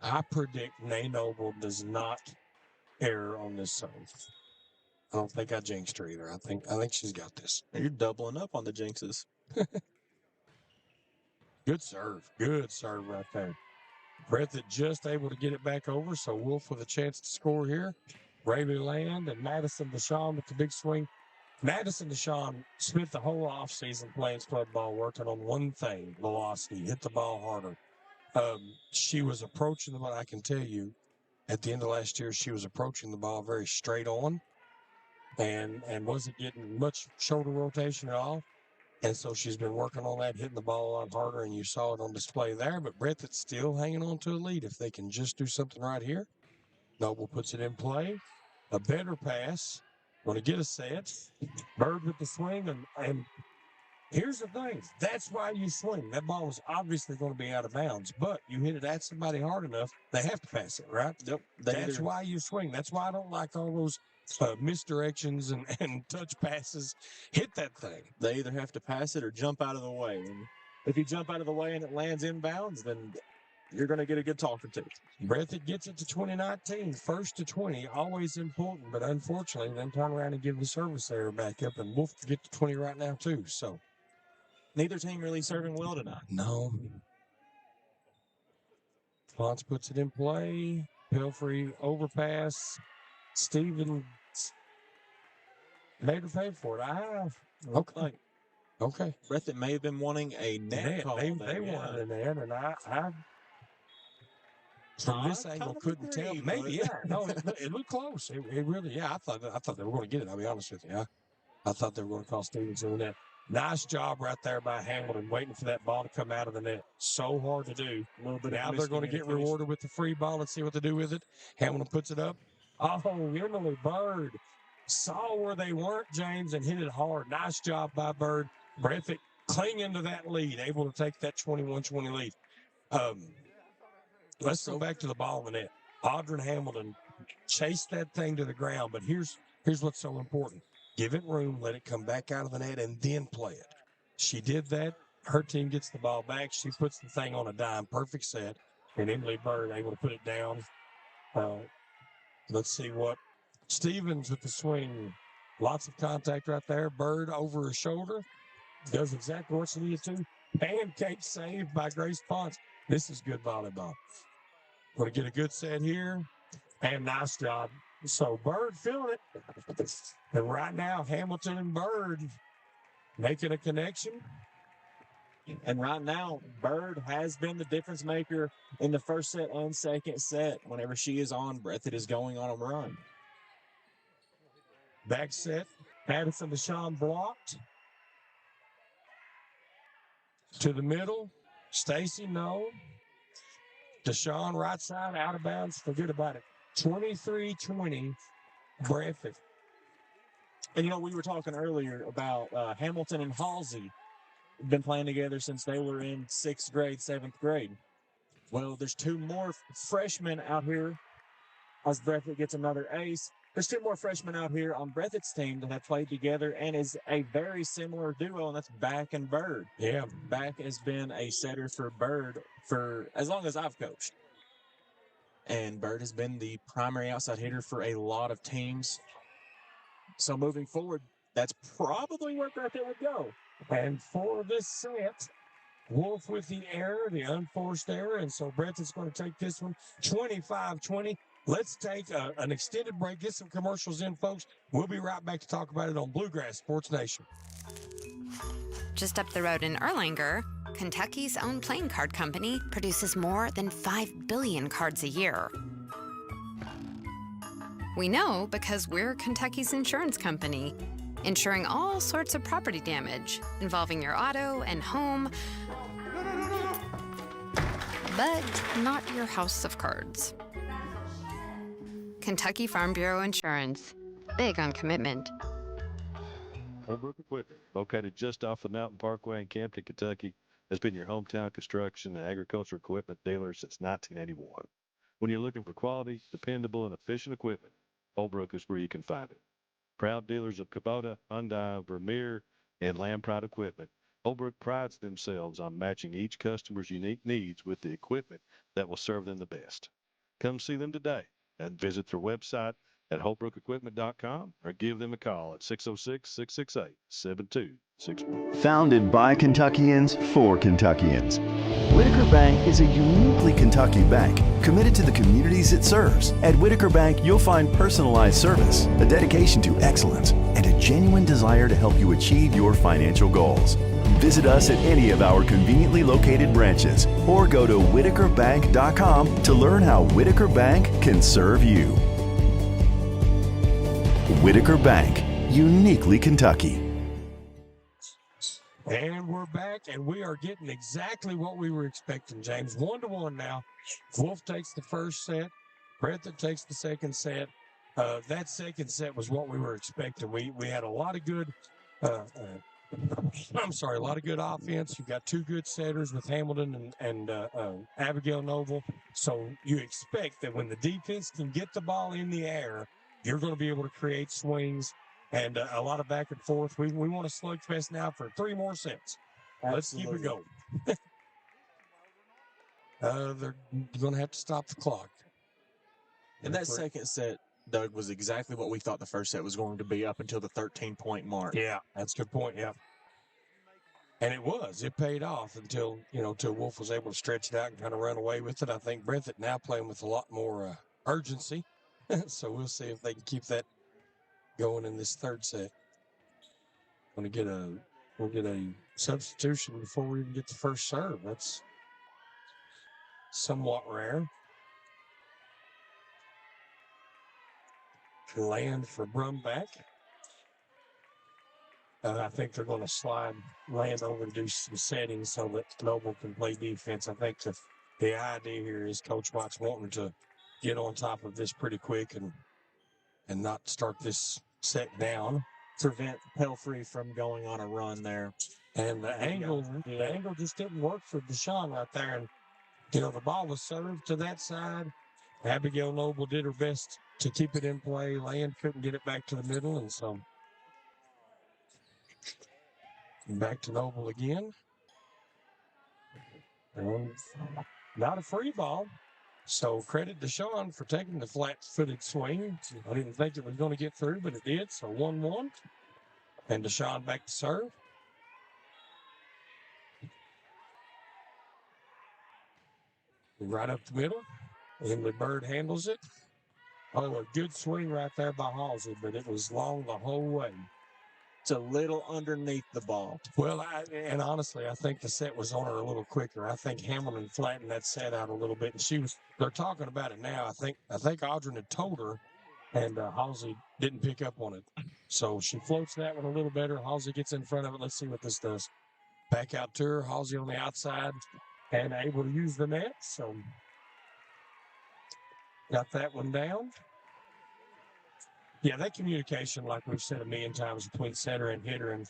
I predict Nay Noble does not err on this serve. I don't think I jinxed her either. I think she's got this. You're doubling up on the jinxes. Good serve. Good serve right there. Breathitt just able to get it back over, so Wolfe with a chance to score here. Rayleigh Land and Madison Deshawn with the big swing. Madison Deshawn spent the whole offseason playing club ball, working on one thing, velocity, hit the ball harder. She was approaching the ball. I can tell you, at the end of last year, she was approaching the ball very straight on and wasn't getting much shoulder rotation at all. And so she's been working on that, hitting the ball a lot harder, and you saw it on display there. But Breathitt's still hanging on to a lead if they can just do something right here. Noble puts it in play. A better pass. Going to get a set. Bird with the swing. And here's the thing. That's why you swing. That ball was obviously going to be out of bounds. But you hit it at somebody hard enough, they have to pass it, right? Yep. That's why you swing. That's why I don't like all those misdirections and touch passes. Hit that thing. They either have to pass it or jump out of the way. And if you jump out of the way and it lands inbounds, then you're going to get a good talk or two. Breathitt gets it to 2019, first to 20, always important, but unfortunately, then turn around and give the service error back up, and Wolfe get to 20 right now too. So neither team really serving well tonight. No. Ponce puts it in play. Pelfrey overpass. Stevens made her pay for it. Okay. Okay. Breathitt may have been wanting a net call. They wanted a net, and I from this angle couldn't tell. Maybe, yeah. No, it looked close. It really, yeah. I thought they were going to get it. I'll be honest with you. I thought they were going to call Stevens in the net. Nice job right there by Hamilton, waiting for that ball to come out of the net. So hard to do. Now they're going to get rewarded with the free ball. Let's see what they do with it. Hamilton puts it up. Oh, Emily Bird saw where they weren't, James, and hit it hard. Nice job by Bird. Breathitt clinging to that lead, able to take that 21-20 lead. Let's go back to the ball in the net. Audrey Hamilton chased that thing to the ground, but here's what's so important. Give it room, let it come back out of the net, and then play it. She did that. Her team gets the ball back. She puts the thing on a dime. Perfect set. And Emily Bird able to put it down. Let's see what Stevens with the swing. Lots of contact right there. Bird over her shoulder. Does exactly what she needed to. Pancake saved by Grace Ponce. This is good volleyball. Going to get a good set here. And nice job. So Bird feeling it. And right now, Hamilton and Bird making a connection. And right now, Bird has been the difference maker in the first set and second set. Whenever she is on, Breathitt is going on a run. Back set. Addison Deshawn blocked. To the middle. Stacy, no. Deshawn right side, out of bounds. Forget about it. 23-20, Breathitt. And, we were talking earlier about Hamilton and Halsey been playing together since they were in 6th grade, 7th grade. Well, there's 2 more freshmen out here as Breathitt gets another ace. There's 2 more freshmen out here on Breathitt's team that have played together and is a very similar duo, and that's Back and Bird. Yeah. Back has been a setter for Bird for as long as I've coached. And Bird has been the primary outside hitter for a lot of teams. So moving forward, that's probably where Breathitt would go. And for this set, Wolfe with the error, the unforced error. And so Breathitt's going to take this one 25-20. Let's take an extended break, get some commercials in, folks. We'll be right back to talk about it on Bluegrass Sports Nation. Just up the road in Erlanger, Kentucky's own playing card company produces more than 5 billion cards a year. We know because we're Kentucky's insurance company, insuring all sorts of property damage involving your auto and home, but not your house of cards. Kentucky Farm Bureau Insurance. Big on commitment. Holbrook Equipment, located just off the Mountain Parkway in Campton, Kentucky, has been your hometown construction and agricultural equipment dealer since 1981. When you're looking for quality, dependable, and efficient equipment, Holbrook is where you can find it. Proud dealers of Kubota, Hyundai, Vermeer, and Lampride equipment, Holbrook prides themselves on matching each customer's unique needs with the equipment that will serve them the best. Come see them today and visit their website at holbrookequipment.com or give them a call at 606-668-7261. Founded by Kentuckians for Kentuckians, Whitaker Bank is a uniquely Kentucky bank committed to the communities it serves. At Whitaker Bank, you'll find personalized service, a dedication to excellence, and a genuine desire to help you achieve your financial goals. Visit us at any of our conveniently located branches or go to whitakerbank.com to learn how Whitaker Bank can serve you. Whitaker Bank, uniquely Kentucky. And we're back, and we are getting exactly what we were expecting, James. 1-1 now. Wolfe takes the first set. Breathitt takes the second set. That second set was what we were expecting. We had a lot of good a lot of good offense. You've got 2 good setters with Hamilton and Abigail Noble. So you expect that when the defense can get the ball in the air, you're going to be able to create swings and a lot of back and forth. We want a slugfest now for 3 more sets. Let's keep it going. They're going to have to stop the clock. And that second set, Doug, was exactly what we thought the first set was going to be up until the 13-point mark. Yeah, that's a good point, yeah. And it was. It paid off until Wolfe was able to stretch it out and kind of run away with it. I think Breathitt now playing with a lot more urgency. So we'll see if they can keep that going in this third set. We'll get a substitution before we even get the first serve. That's somewhat rare. Land for Brumback. I think they're going to slide Land over and do some settings so that Noble can play defense. I think the idea here is Coach Watt's wanting to get on top of this pretty quick and not start this set down. Prevent Pelfrey from going on a run there. And the angle just didn't work for Deshawn right there. And, the ball was served to that side. Abigail Noble did her best to keep it in play. Land couldn't get it back to the middle, and so back to Noble again. And not a free ball. So credit Deshaun for taking the flat-footed swing. I didn't think it was going to get through, but it did. So 1-1. And Deshaun back to serve. Right up the middle. Emily Bird handles it. Oh, a good swing right there by Halsey, but it was long the whole way. It's a little underneath the ball. Well, and honestly, I think the set was on her a little quicker. I think Hamilton flattened that set out a little bit, and they're talking about it now. I think Audrey had told her, and Halsey didn't pick up on it. So she floats that one a little better. Halsey gets in front of it. Let's see what this does. Back out to her. Halsey on the outside and able to use the net. So got that one down. Yeah, that communication, like we've said a million times, between setter and hitter, and,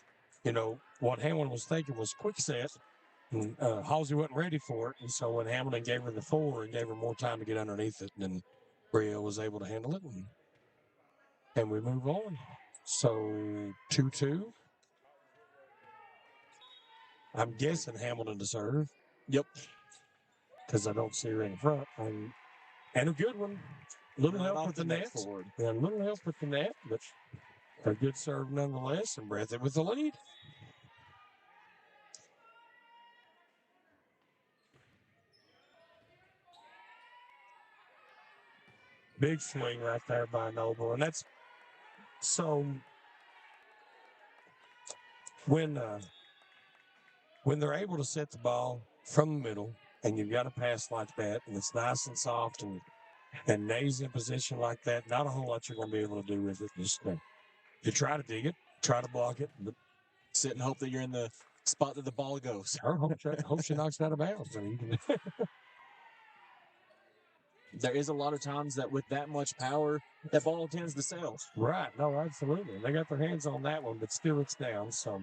what Hamilton was thinking was quick set, and Halsey wasn't ready for it, and so when Hamilton gave her the 4, it gave her more time to get underneath it, and then Brio was able to handle it, and we move on. So 2-2. I'm guessing Hamilton to serve. Yep. Because I don't see her in front. And a good one. Little help with the net. Yeah, a little help with the net, but a good serve nonetheless. And Breathitt with the lead. Big swing right there by Noble. And that's so when they're able to set the ball from the middle and you've got a pass like that and it's nice and soft and Nay's in position like that, not a whole lot you're going to be able to do with it. Just you try to dig it, try to block it, but sit and hope that you're in the spot that the ball goes. Or hope she knocks it out of bounds. There is a lot of times that with that much power, that ball tends to sail. Right. No, absolutely. They got their hands on that one, but still it's down. So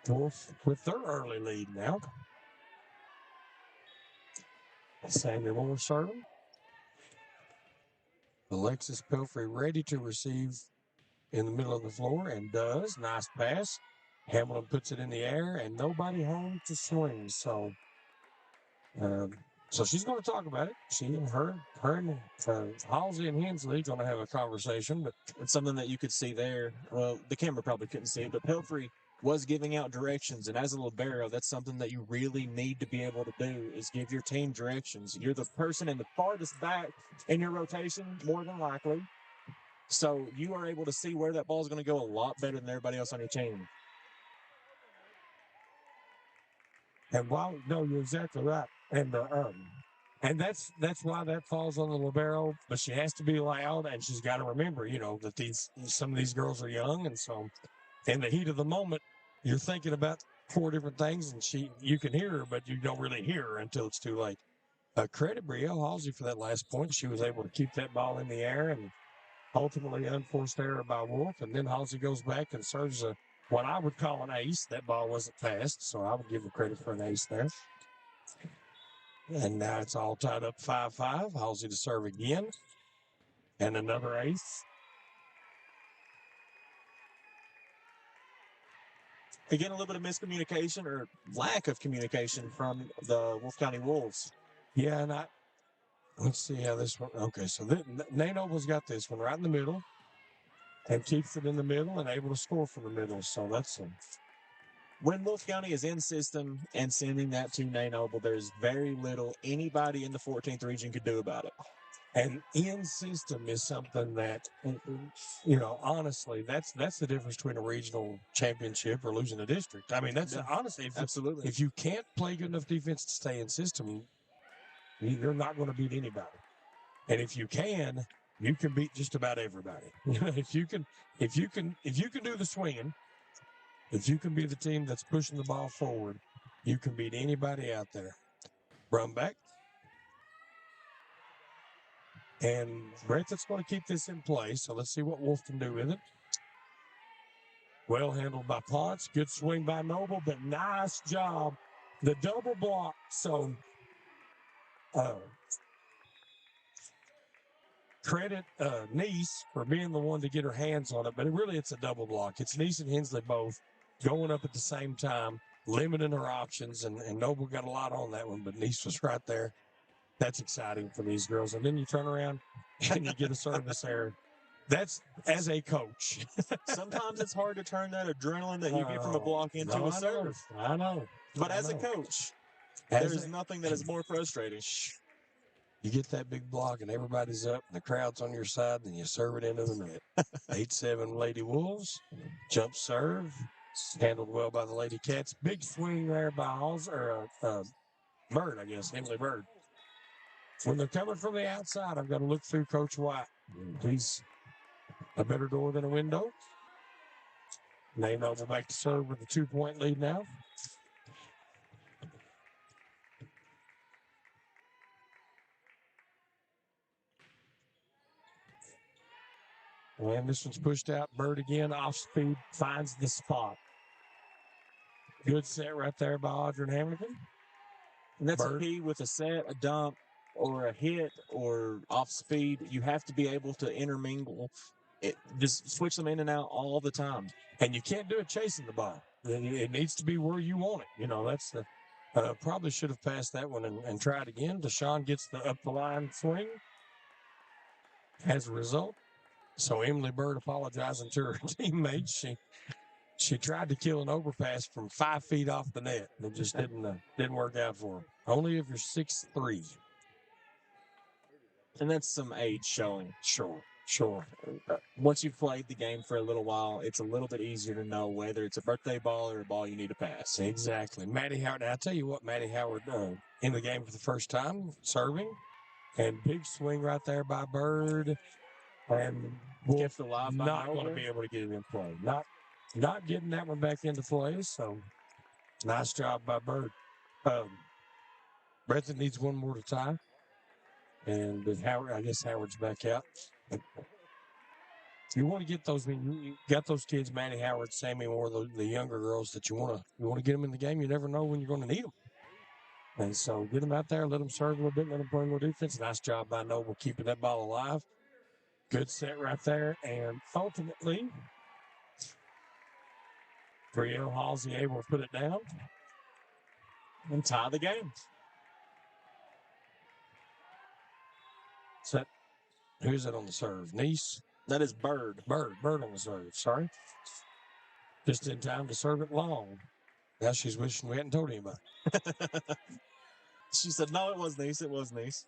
Wolf with their early lead now. Samuel Moore serving. Alexis Pelfrey ready to receive in the middle of the floor and does. Nice pass. Hamilton puts it in the air and nobody home to swing. So she's going to talk about it. Her and Halsey and Hensley going to have a conversation, but it's something that you could see there. Well, the camera probably couldn't see it, but Pelfrey was giving out directions, and as a libero, that's something that you really need to be able to do is give your team directions. You're the person in the farthest back in your rotation, more than likely, so you are able to see where that ball is going to go a lot better than everybody else on your team. And you're exactly right. And that's why that falls on the libero. But she has to be loud, and she's got to remember, that some of these girls are young, and so in the heat of the moment, you're thinking about 4 different things, and you can hear her, but you don't really hear her until it's too late. Credit Brielle Halsey for that last point. She was able to keep that ball in the air, and ultimately unforced error by Wolf. And then Halsey goes back and serves what I would call an ace. That ball wasn't fast, so I would give her credit for an ace there. And now it's all tied up 5-5. Halsey to serve again. And another ace. Again, a little bit of miscommunication or lack of communication from the Wolfe County Wolves. Yeah, and let's see how this one. Okay, so Nay Noble's got this one right in the middle and keeps it in the middle and able to score from the middle. So that's when Wolfe County is in system and sending that to Nay Noble, there's very little anybody in the 14th region could do about it. And in system is something that, honestly, that's the difference between a regional championship or losing a district. I mean, that's honestly, absolutely. If you can't play good enough defense to stay in system, you're not going to beat anybody. And if you can beat just about everybody. If you can do the swinging, if you can be the team that's pushing the ball forward, you can beat anybody out there. Brumback. And Breathitt's going to keep this in play, so let's see what Wolf can do with it. Well handled by Ponce. Good swing by Noble, but nice job. The double block. So, credit Neese for being the one to get her hands on it, but it's a double block. It's Neese and Hensley both going up at the same time. limiting her options, and Noble got a lot on that one, but Nice was right there. That's exciting for these girls. And then you turn around and you get a service error. That's as a coach. Sometimes it's hard to turn that adrenaline that you get from a block into a serve. I know. But as a coach, there's nothing that is more frustrating. You get that big block and everybody's up and the crowd's on your side, and you serve it into the net. 8-7 Lady Wolves. Jump serve. Handled well by the Lady Cats. Big swing there by Bird, I guess. Emily Bird. When they're coming from the outside, I've got to look through Coach White. He's a better door than a window. They know we're back to serve with a 2-point lead now. And this one's pushed out. Bird again, off speed, finds the spot. Good set right there by Audrey Hamilton. And that's a key with a set, a dump, or a hit, or off speed. You have to be able to intermingle. Just switch them in and out all the time. And you can't do it chasing the ball. It needs to be where you want it. You know, that's the probably should have passed that one and tried again. Deshawn gets the up the line swing. As a result, so Emily Bird apologizing to her teammates. She tried to kill an overpass from 5 feet off the net. It just didn't work out for her. Only if you're 6'3". And that's some age showing. Sure. Once you've played the game for a little while, it's a little bit easier to know whether it's a birthday ball or a ball you need to pass. Exactly. Maddie Howard. Now, I'll tell you what, Maddie Howard in the game for the first time, serving. And big swing right there by Bird. And Kept alive not going to be able to get it in play. Not getting that one back into play. So, nice job by Bird. Breathitt needs one more to tie. And with Howard, I guess Howard's back out. You want to get those. You got those kids, Maddie Howard, Sammy Moore, the younger girls that you want to get them in the game. You never know when you're going to need them. And so get them out there, let them serve a little bit, let them play a little defense. Nice job by Noble keeping that ball alive. Good set right there. And ultimately, Brielle Halsey able to put it down and tie the game. Set. Who's that on the serve? Nice? That is Bird. Bird on the serve. Sorry. Just in time to serve it long. Now she's wishing we hadn't told anybody. She said, no, it was Nice. It was Nice.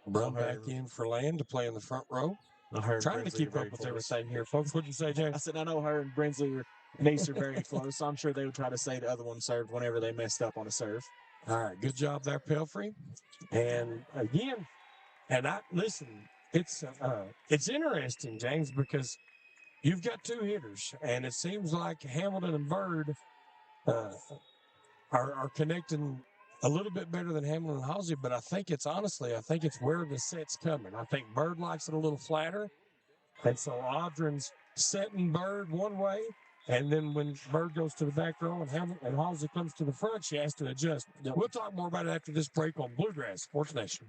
Brought back in for Land to play in the front row. Trying to keep up with everything here, folks. What'd you say, Jay? I said, I know her and Brinsley Nice are very close, so I'm sure they would try to say the other one served whenever they messed up on a serve. All right. Good job there, Pelfrey. And again, listen, it's interesting, James, because you've got two hitters, and it seems like Hamilton and Bird are connecting a little bit better than Hamilton and Halsey, but I think it's where the set's coming. I think Bird likes it a little flatter, and so Audrin's setting Bird one way, and then when Bird goes to the back row and Halsey comes to the front, she has to adjust. We'll talk more about it after this break on Bluegrass Sports Nation.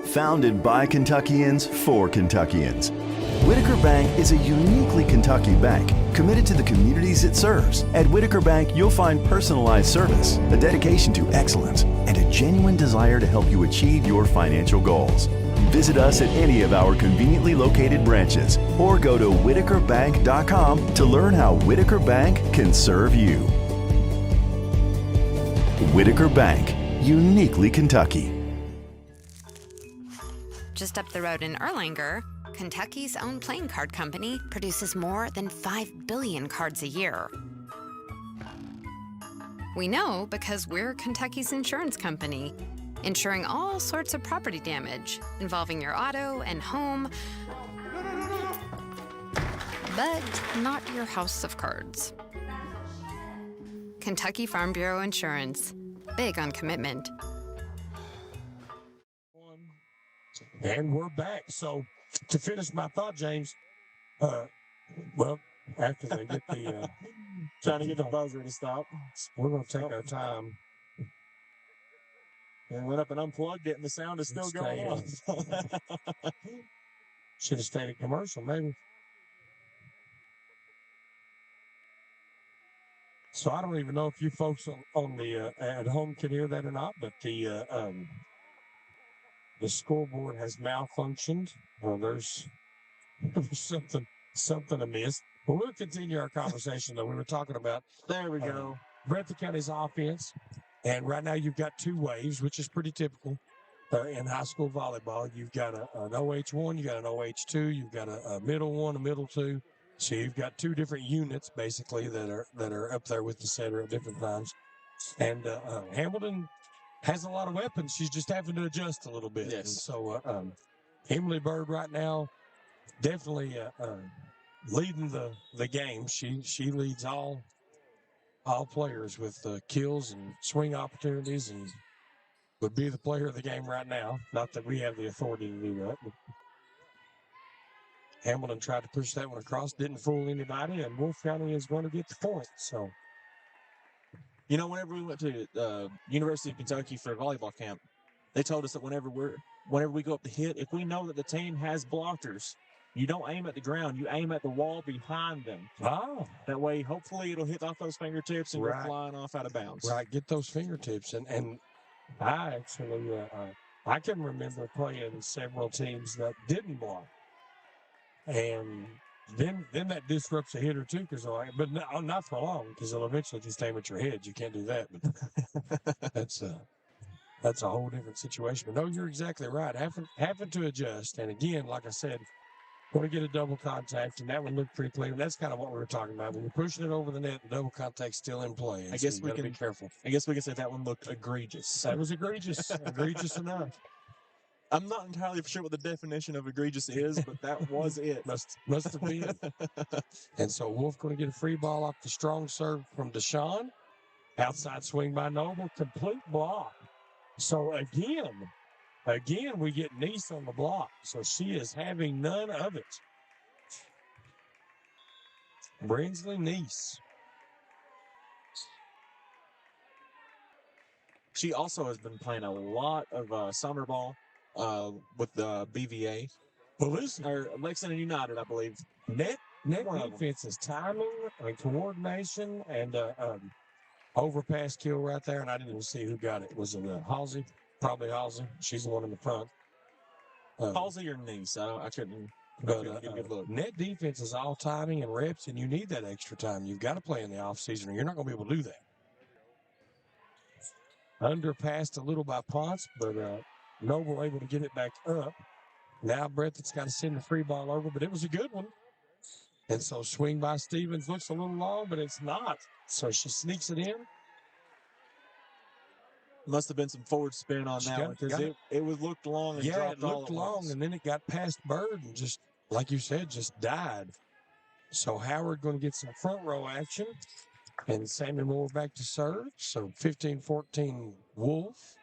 Founded by Kentuckians for Kentuckians, Whitaker Bank is a uniquely Kentucky bank committed to the communities it serves. At Whitaker Bank, you'll find personalized service, a dedication to excellence, and a genuine desire to help you achieve your financial goals. Visit us at any of our conveniently located branches or go to whitakerbank.com to learn how Whitaker Bank can serve you. Whitaker Bank, uniquely Kentucky. Just up the road in Erlanger, Kentucky's own playing card company produces more than 5 billion cards a year. We know because we're Kentucky's insurance company, insuring all sorts of property damage involving your auto and home, but not your house of cards. Kentucky Farm Bureau Insurance, big on commitment. And we're back. So to finish my thought, James, after they get the trying to get the buzzer to stop, we're going to take our time. And went up and unplugged it, and the sound is still going on. Should have stayed at commercial, maybe. So I don't even know if you folks on the at home can hear that or not, but the scoreboard has malfunctioned. There's something amiss. But we'll continue our conversation, though. We were talking about There we go. Breathitt County's offense, and right now you've got two waves, which is pretty typical in high school volleyball. You've got an OH1, you've got an OH2, you've got a middle one, a middle two. So you've got two different units basically that are up there with the setter at different times. And Hamilton has a lot of weapons. She's just having to adjust a little bit. Yes. And so Emily Bird right now definitely leading the game. She leads all players with kills and swing opportunities, and would be the player of the game right now. Not that we have the authority to do that. But Hamilton tried to push that one across, didn't fool anybody, and Wolfe County is going to get the point. So, You know, whenever we went to University of Kentucky for volleyball camp, they told us that whenever we go up to hit, if we know that the team has blockers, you don't aim at the ground, you aim at the wall behind them. That way, hopefully, it'll hit off those fingertips and go flying off out of bounds. Right, get those fingertips. And I actually, I can remember playing several teams that didn't block. And then that disrupts a hitter too, but not for long, because they'll eventually just aim at your head. You can't do that. But that's a whole different situation. But no, you're exactly right. Having to adjust. And again, like I said, going to get a double contact, and that one looked pretty clean. That's kind of what we were talking about. When you're pushing it over the net, the double contact's still in play. I guess we can be careful. I guess we can say that one looked egregious. That was egregious, egregious enough. I'm not entirely sure what the definition of egregious is, but that was it. Must have been. And so Wolfe going to get a free ball off the strong serve from Deshawn. Outside swing by Noble, complete block. So again, we get Nice on the block. So she is having none of it. Brinsley Nice. She also has been playing a lot of summer ball with the BVA. Well, listen, or Lexington United, I believe. Net defense is timing and coordination and overpass kill right there, and I didn't even see who got it. Was it Halsey? Probably Halsey. She's the one in the front. Halsey or Nice? I couldn't But get a good look. net defense is all timing and reps, and you need that extra time. You've got to play in the offseason, or you're not going to be able to do that. Underpassed a little by Ponce, but Noble able to get it back up. Now Breathitt's got to send the free ball over, but it was a good one. And so swing by Stevens looks a little long, but it's not. So she sneaks it in. Must have been some forward spin on that one, because it was looked long and dropped it looked long, and then it got past Bird and just, like you said, just died. So Howard going to get some front row action, and Sammy Moore back to serve. So 15-14 Wolfe.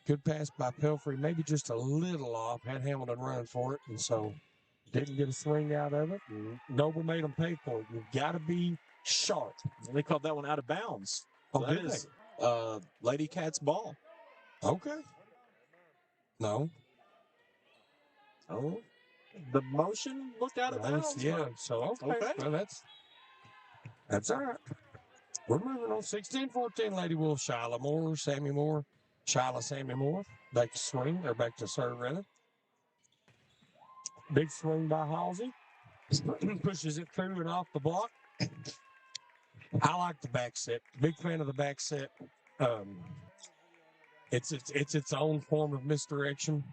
Good pass by Pelfrey, maybe just a little off, had Hamilton running for it, and so didn't get a swing out of it. Noble made them pay for it. You've got to be sharp. They called that one out of bounds. Oh, so that is Lady Cats ball. Okay. No. Oh, the motion looked out of bounds. Yeah, so okay. Well, that's all right. We're moving on. 16-14 Lady Wolves. Shyla Moore, Sammy Moore. Shyla, Sammy Moore. Back to swing, or back to serve, rather. Big swing by Halsey. Pushes it through and off the block. I like the back set. Big fan of the back set. It's its own form of misdirection.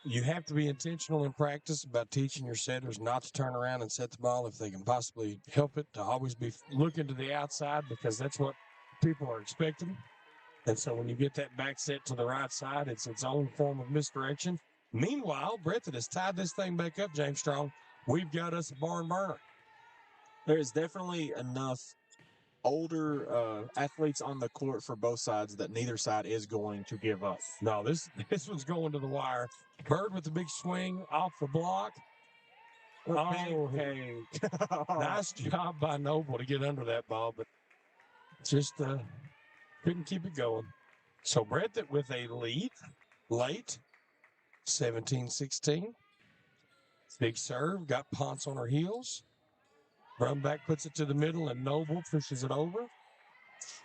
You have to be intentional in practice about teaching your setters not to turn around and set the ball if they can possibly help it, to always be looking to the outside, because that's what people are expecting. And so when you get that back set to the right side, it's its own form of misdirection. Meanwhile, Breathitt has tied this thing back up, James Strong. We've got us a barn burner. There is definitely enough older athletes on the court for both sides that neither side is going to give up. No, this one's going to the wire. Bird with the big swing off the block. Oh, hey. Nice job by Noble to get under that ball, but just couldn't keep it going. So Breathitt with a lead late, 17-16. Big serve, got Ponce on her heels. Brumback puts it to the middle, and Noble pushes it over.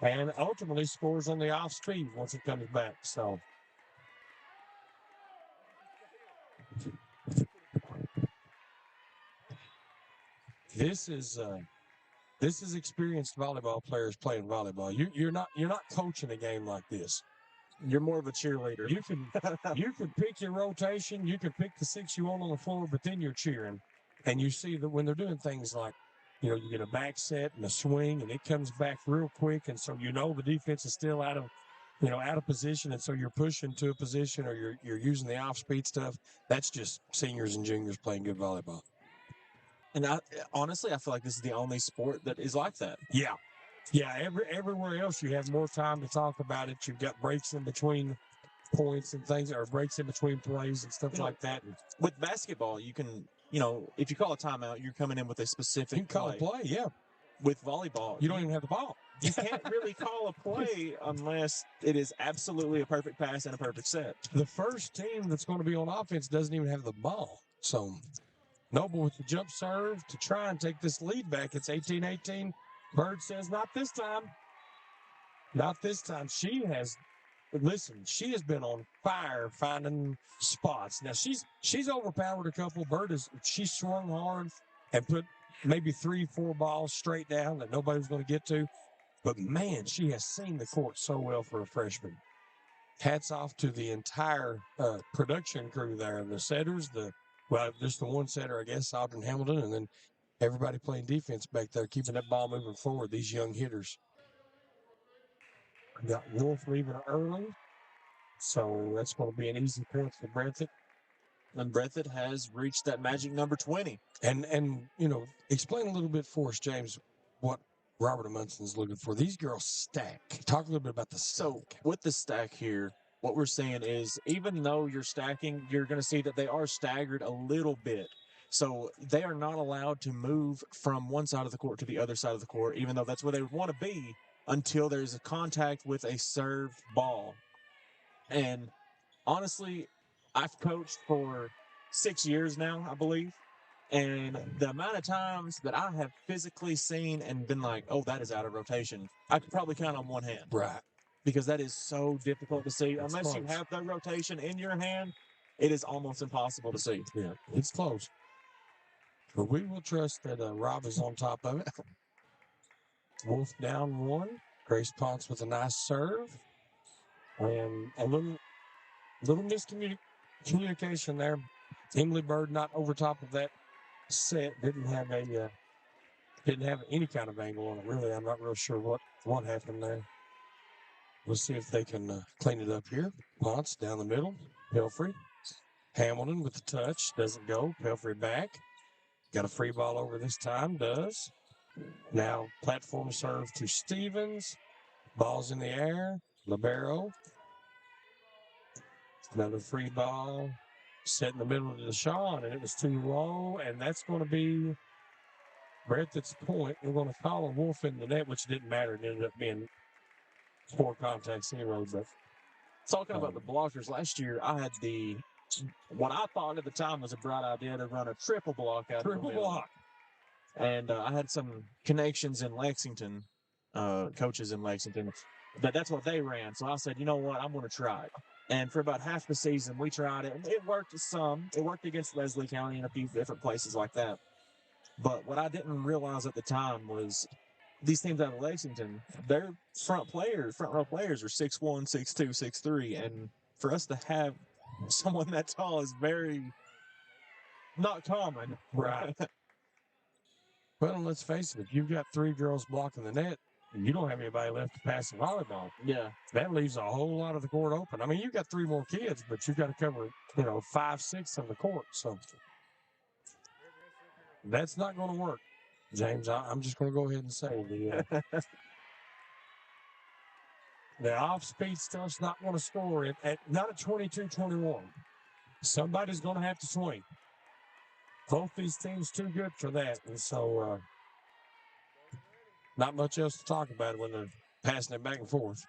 And ultimately scores on the off speed once it comes back. So this is experienced volleyball players playing volleyball. You're not coaching a game like this. You're more of a cheerleader. You can pick your rotation, you can pick the 6 you want on the floor, but then you're cheering. And you see that when they're doing things like, you get a back set and a swing, and it comes back real quick, and so the defense is still out of position, and so you're pushing to a position, or you're using the off-speed stuff. That's just seniors and juniors playing good volleyball. And honestly, I feel like this is the only sport that is like that. Yeah. Everywhere else you have more time to talk about it. You've got breaks in between points and things, or breaks in between plays and stuff like that. With basketball, you can, if you call a timeout, you're coming in with a specific You can call a play, yeah. With volleyball, you don't even have the ball. You can't really call a play unless it is absolutely a perfect pass and a perfect set. The first team that's going to be on offense doesn't even have the ball. So Noble with the jump serve to try and take this lead back. It's 18-18. Bird says, not this time. Not this time. She has been on fire finding spots. Now, she's overpowered a couple. She swung hard and put maybe 3-4 balls straight down that nobody was going to get to. But, man, she has seen the court so well for a freshman. Hats off to the entire production crew there. The setters, just the one setter, I guess, Audrey Hamilton, and then everybody playing defense back there, keeping that ball moving forward, these young hitters. Got Wolfe leaving early, so that's going to be an easy point for Breathitt. And Breathitt has reached that magic number 20. And explain a little bit for us, James, what Robert Amundson's looking for. These girls stack. Talk a little bit about the stack. So with the stack here, what we're saying is even though you're stacking, you're going to see that they are staggered a little bit. So they are not allowed to move from one side of the court to the other side of the court, even though that's where they would want to be, until there's a contact with a served ball. And honestly, I've coached for 6 years now, I believe. And the amount of times that I have physically seen and been like, oh, that is out of rotation, I could probably count on one hand. Right. Because that is so difficult to see. It's Unless close. you have that rotation in your hand, it is almost impossible to see. Yeah, it's close. But we will trust that Rob is on top of it. Wolfe down 1. Grace Ponce with a nice serve. And a little miscommunication there. Emily Bird not over top of that set. Didn't have any kind of angle on it, really. I'm not real sure what happened there. We'll see if they can clean it up here. Ponce down the middle. Pelfrey. Hamilton with the touch. Doesn't go. Pelfrey back. Got a free ball over this time. Does. Now platform serve to Stevens. Ball's in the air. Libero. Another free ball. Set in the middle of Deshawn, and it was too low. And that's going to be Breathitt's point. We're going to call a Wolfe in the net, which didn't matter. It ended up being 4 contacts anyway. But talking about the blockers, last year I had what I thought at the time was a bright idea to run a triple block out. Triple block. And I had some connections in Lexington, coaches in Lexington, that's what they ran. So I said, you know what, I'm going to try it. And for about half the season, we tried it. And it worked some. It worked against Leslie County and a few different places like that. But what I didn't realize at the time was these teams out of Lexington, their front row players are 6'1", 6'2", 6'3", and for us to have someone that tall is very not common. Right. Well, let's face it, if you've got 3 girls blocking the net, you don't have anybody left to pass the volleyball. Yeah. That leaves a whole lot of the court open. I mean, you've got 3 more kids, but you've got to cover, 5/6 of the court. So that's not going to work. James, I'm just going to go ahead and say the off-speed stuff's not going to score not at 22-21. Somebody's going to have to swing. Both these teams too good for that. And so not much else to talk about when they're passing it back and forth.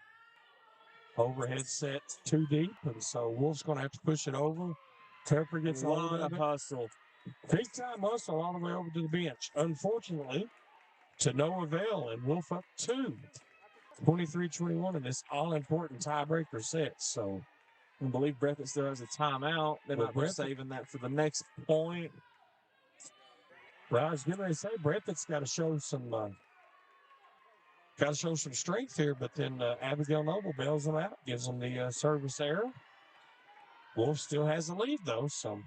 Overhead set too deep, and so Wolfe's going to have to push it over. Tepper gets a hold of it. Hustle. Big time hustle all the way over to the bench. Unfortunately, to no avail, and Wolf up 2. 23-21 in this all-important tiebreaker set. So, I believe Breathitt still has a timeout. They might be saving that for the next point. well, I was getting ready to say, Breathitt's got to show some strength here, but then Abigail Noble bails them out, gives them the service error. Wolf still has the lead, though, so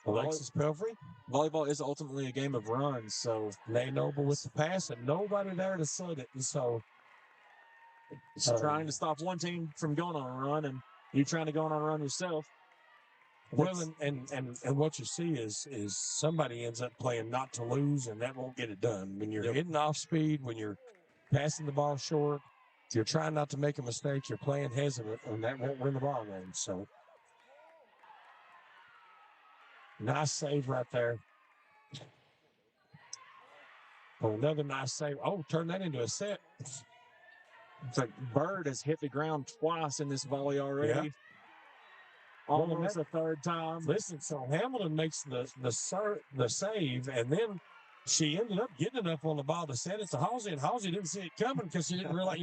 Alexis Pelfrey. Volleyball is ultimately a game of runs, so Nay Noble with the pass, and nobody there to set it, and so it's trying to stop one team from going on a run, and you trying to go on a run yourself. Well, and what you see is somebody ends up playing not to lose, and that won't get it done. When you're hitting off speed, when you're passing the ball short, if you're trying not to make a mistake, you're playing hesitant, and that won't win the ball game. So, nice save right there. Oh, another nice save. Oh, turn that into a set. It's like Bird has hit the ground twice in this volley already. Yeah. Almost a third time. Listen, so Hamilton makes the save, and then she ended up getting enough on the ball to set it to Halsey, and Halsey didn't see it coming because she didn't realize,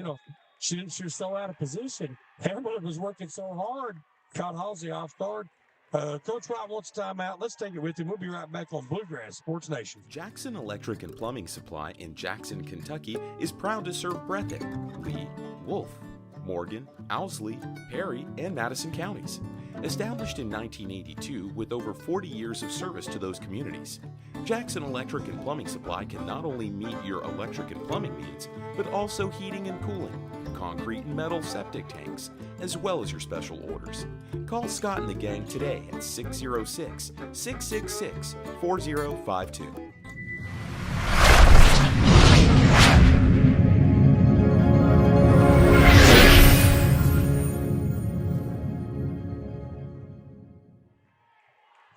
she was so out of position. Hamilton was working so hard, caught Halsey off guard. Coach White wants a timeout. Let's take it with him. We'll be right back on Bluegrass Sports Nation. Jackson Electric and Plumbing Supply in Jackson, Kentucky is proud to serve Breathitt, Lee, Wolfe, Morgan, Owsley, Perry, and Madison counties. Established in 1982 with over 40 years of service to those communities, Jackson Electric and Plumbing Supply can not only meet your electric and plumbing needs, but also heating and cooling, concrete and metal septic tanks, as well as your special orders. Call Scott and the gang today at 606-666-4052.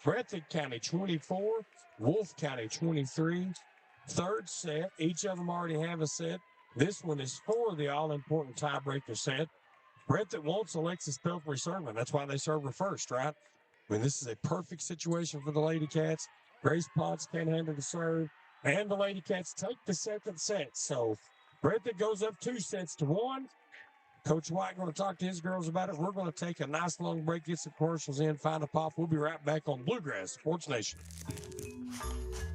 Breathitt County 24, Wolfe County 23. Third set. Each of them already have a set. This one is for the all-important tiebreaker set. Breathitt wants Alexis Pelfrey serving. That's why they serve her first, right? I mean, this is a perfect situation for the Lady Cats. Grace Potts can't handle the serve, and the Lady Cats take the second set. So Breathitt goes up 2-1. Coach White going to talk to his girls about it. We're going to take a nice long break, get some commercials in, find a pop. We'll be right back on Bluegrass Sports Nation.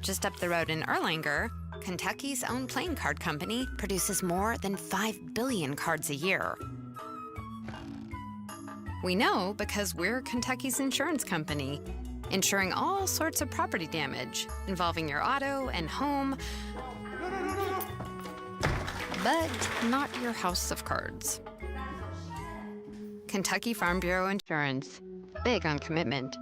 Just up the road in Erlanger, Kentucky's own playing card company produces more than 5 billion cards a year. We know because we're Kentucky's insurance company, insuring all sorts of property damage involving your auto and home, but not your house of cards. Kentucky Farm Bureau Insurance. Big on commitment.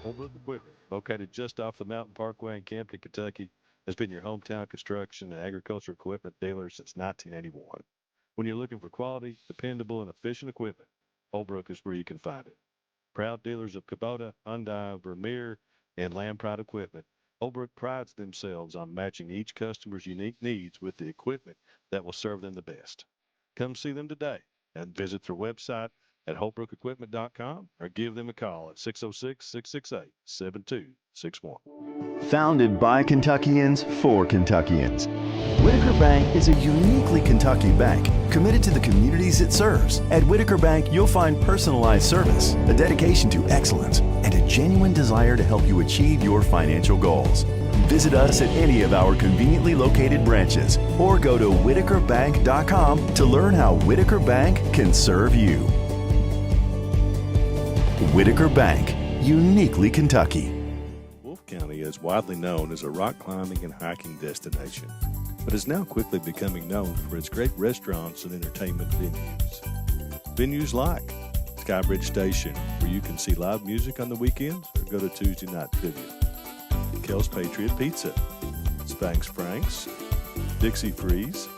Holbrook Equipment, located just off the Mountain Parkway in Campton, Kentucky, has been your hometown construction and agricultural equipment dealer since 1981. When you're looking for quality, dependable, and efficient equipment, Holbrook is where you can find it. Proud dealers of Kubota, Hyundai, Vermeer, and Lamb Pride equipment, Holbrook prides themselves on matching each customer's unique needs with the equipment that will serve them the best. Come see them today and visit their website at holbrookequipment.com or give them a call at 606-668-7261. Founded by Kentuckians for Kentuckians, Whitaker Bank is a uniquely Kentucky bank committed to the communities it serves. At Whitaker Bank, you'll find personalized service, a dedication to excellence, and a genuine desire to help you achieve your financial goals. Visit us at any of our conveniently located branches or go to whitakerbank.com to learn how Whitaker Bank can serve you. Whitaker Bank, uniquely Kentucky. Wolfe County is widely known as a rock climbing and hiking destination, but is now quickly becoming known for its great restaurants and entertainment venues. Venues like Skybridge Station, where you can see live music on the weekends or go to Tuesday night trivia. Kel's Patriot Pizza, Spanx Frank's, Dixie Freeze,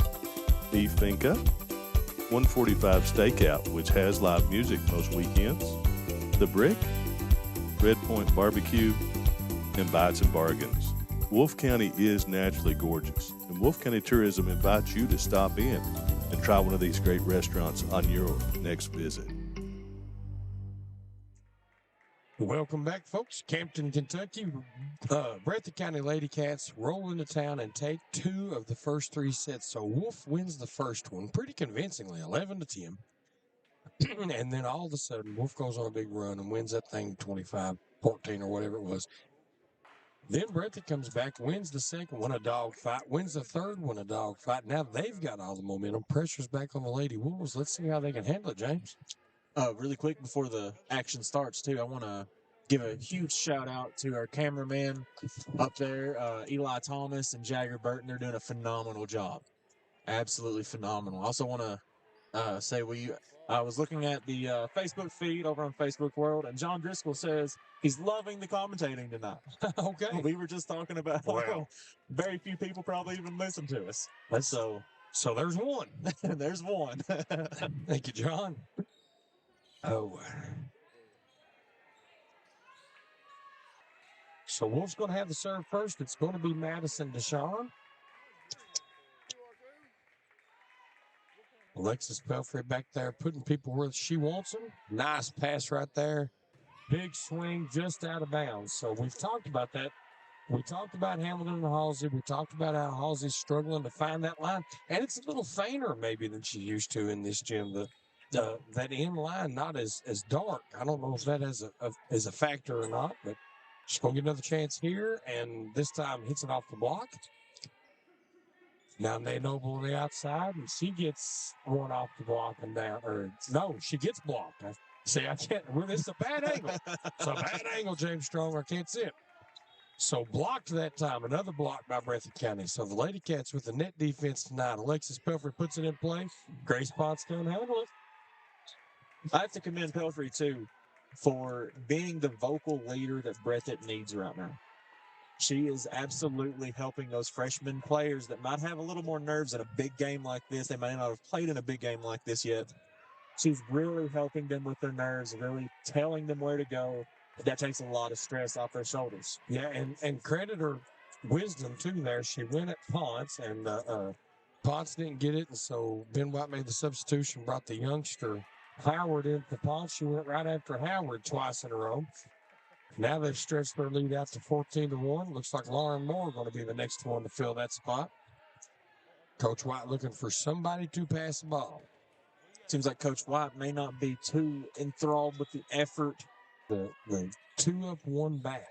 Beef Finca, 145 Stakeout, which has live music most weekends, The Brick, Red Point Barbecue, and Bites and Bargains. Wolfe County is naturally gorgeous, and Wolfe County Tourism invites you to stop in and try one of these great restaurants on your next visit. Welcome back, folks. Campton, Kentucky. Breathitt County Lady Cats roll into town and take 2 of the first 3 sets. So Wolf wins the first one pretty convincingly, 11-10. And then all of a sudden, Wolf goes on a big run and wins that thing 25-14 or whatever it was. Then Breathitt comes back, wins the second one, a dog fight, wins the third one, a dog fight. Now they've got all the momentum. Pressure's back on the Lady Wolves. Let's see how they can handle it, James. Really quick before the action starts, too, I want to give a huge shout out to our cameraman up there, Eli Thomas and Jagger Burton. They're doing a phenomenal job. Absolutely phenomenal. I also want to say I was looking at the Facebook feed over on Facebook World, and John Driscoll says he's loving the commentating tonight. Okay. We were just talking about Well, very few people probably even listen to us. So there's one. there's one. Thank you, John. Oh. So Wolf's going to have the serve first. It's going to be Madison Deshawn. Alexis Pelfrey back there putting people where she wants them. Nice pass right there. Big swing just out of bounds. So we've talked about that. We talked about Hamilton and Halsey. We talked about how Halsey's struggling to find that line. And it's a little fainter maybe than she used to in this gym. That end line not as dark. I don't know if that is a factor or not, but she's going to get another chance here, and this time hits it off the block. Now Nay Noble on the outside, and she gets one off the block and down. Or no, she gets blocked. I can't. Well, this is a bad angle. It's a bad angle, James Strong. I can't see it. So blocked that time. Another block by Breathitt County. So the Lady Cats with the net defense tonight. Alexis Pelfrey puts it in play. Grace Potts can handle it. I have to commend Pelfrey, too, for being the vocal leader that Breathitt needs right now. She is absolutely helping those freshman players that might have a little more nerves in a big game like this. They may not have played in a big game like this yet. She's really helping them with their nerves, really telling them where to go. That takes a lot of stress off their shoulders. Yeah, and credit her wisdom, too, there. She went at Ponce, and Ponce didn't get it, and so Ben White made the substitution, brought the youngster Howard in for Ponce. She went right after Howard twice in a row. Now they've stretched their lead out to 14-1. Looks like Lauren Moore going to be the next one to fill that spot. Coach White looking for somebody to pass the ball. Seems like Coach White may not be too enthralled with the effort. The 2-up, 1-back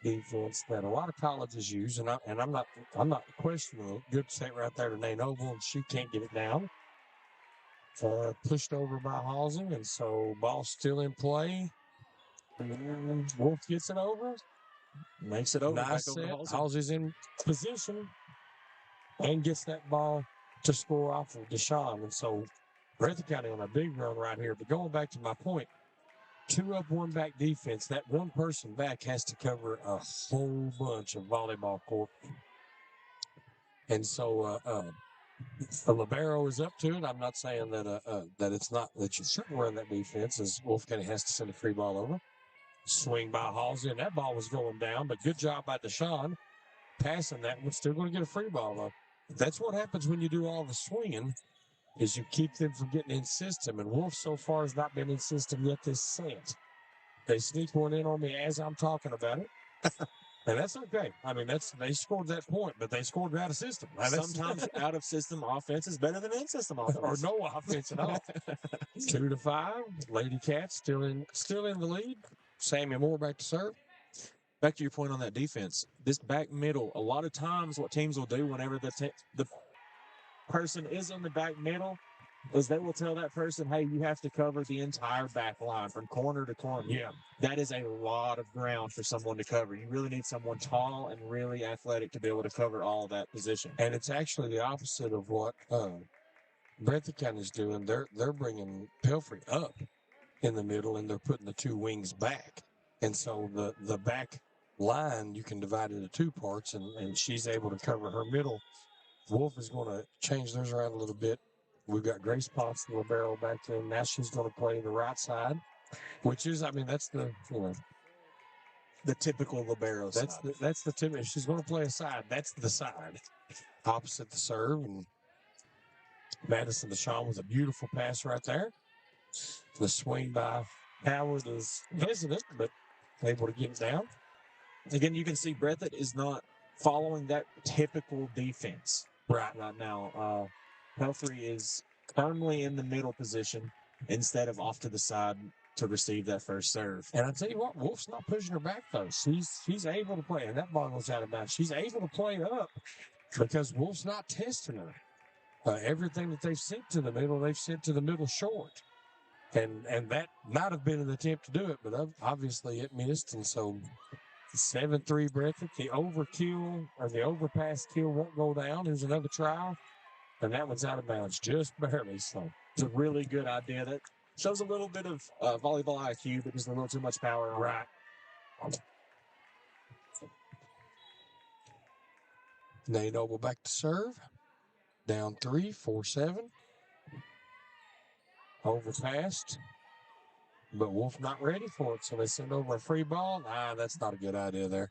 defense that a lot of colleges use, and I'm not questioning it. Good set right there to Nay Noble, and she can't get it down. Pushed over by Halsey, and so ball still in play. And Wolf gets it over. Makes it over. Nice back set. over to Halsey. Halsey's in position and gets that ball to score off of Deshawn. And so Breathitt County on a big run right here. But going back to my point, 2-up, 1-back defense. That one person back has to cover a whole bunch of volleyball court. And so the libero is up to it. I'm not saying that it's not that you shouldn't run that defense, as Wolfe County has to send a free ball over. Swing by Halsey, and that ball was going down, but good job by Deshawn passing that. We're still going to get a free ball though. That's what happens when you do all the swinging, is you keep them from getting in system. And Wolf so far has not been in system yet this set. They sneak one in on me as I'm talking about it. And that's okay. I mean, they scored that point, but they scored out of system. Sometimes out of system offense is better than in system offense. Or no offense at all. 2-5. Lady Cats still in the lead. Sammy Moore back to serve. Back to your point on that defense, this back middle, a lot of times what teams will do whenever the person is in the back middle is they will tell that person, hey, you have to cover the entire back line from corner to corner. Yeah. That is a lot of ground for someone to cover. You really need someone tall and really athletic to be able to cover all of that position. And it's actually the opposite of what Breathitt County is doing. They're bringing Pelfrey up in the middle, and they're putting the 2 wings back. And so the back line, you can divide into 2 parts, and she's able to cover her middle. Wolf is going to change theirs around a little bit. We've got Grace Potts, the libero, back in. Now she's going to play the right side, which is, I mean, that's the typical libero side. That's the typical. If she's going to play a side, that's the side. Opposite the serve. And Madison Deshawn was a beautiful pass right there. The swing by Howard is hesitant, but able to get it down. Again, you can see Breathitt is not following that typical defense right now. Pelfrey is firmly in the middle position instead of off to the side to receive that first serve. And I tell you what, Wolf's not pushing her back, though. She's able to play, and that ball goes out of bounds. She's able to play up because Wolf's not testing her. Everything that they've sent to the middle, they've sent to the middle short. And that might have been an attempt to do it, but obviously it missed. And so 7-3 Breathitt. The overkill or the overpass kill won't go down. There's another try. And that one's out of bounds just barely. So it's a really good idea. That shows a little bit of volleyball IQ, but just a little too much power. Right. Nate Noble back to serve. Down 3, 4-7. Overpassed. But Wolf not ready for it, so they send over a free ball. That's not a good idea there.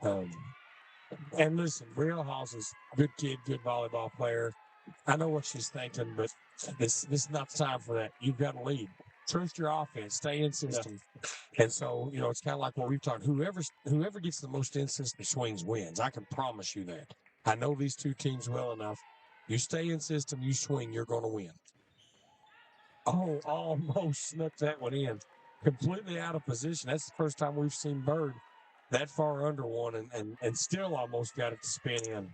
And listen, Brielle Halls is a good kid, good volleyball player. I know what she's thinking, but this is not the time for that. You've got to lead. Trust your offense. Stay in system. Yeah. And so, it's kind of like what we've talked. Whoever gets the most in-system swings wins. I can promise you that. I know these two teams well enough. You stay in system, you swing, you're going to win. Oh, almost snuck that one in. Completely out of position. That's the first time we've seen Bird that far under one and still almost got it to spin in.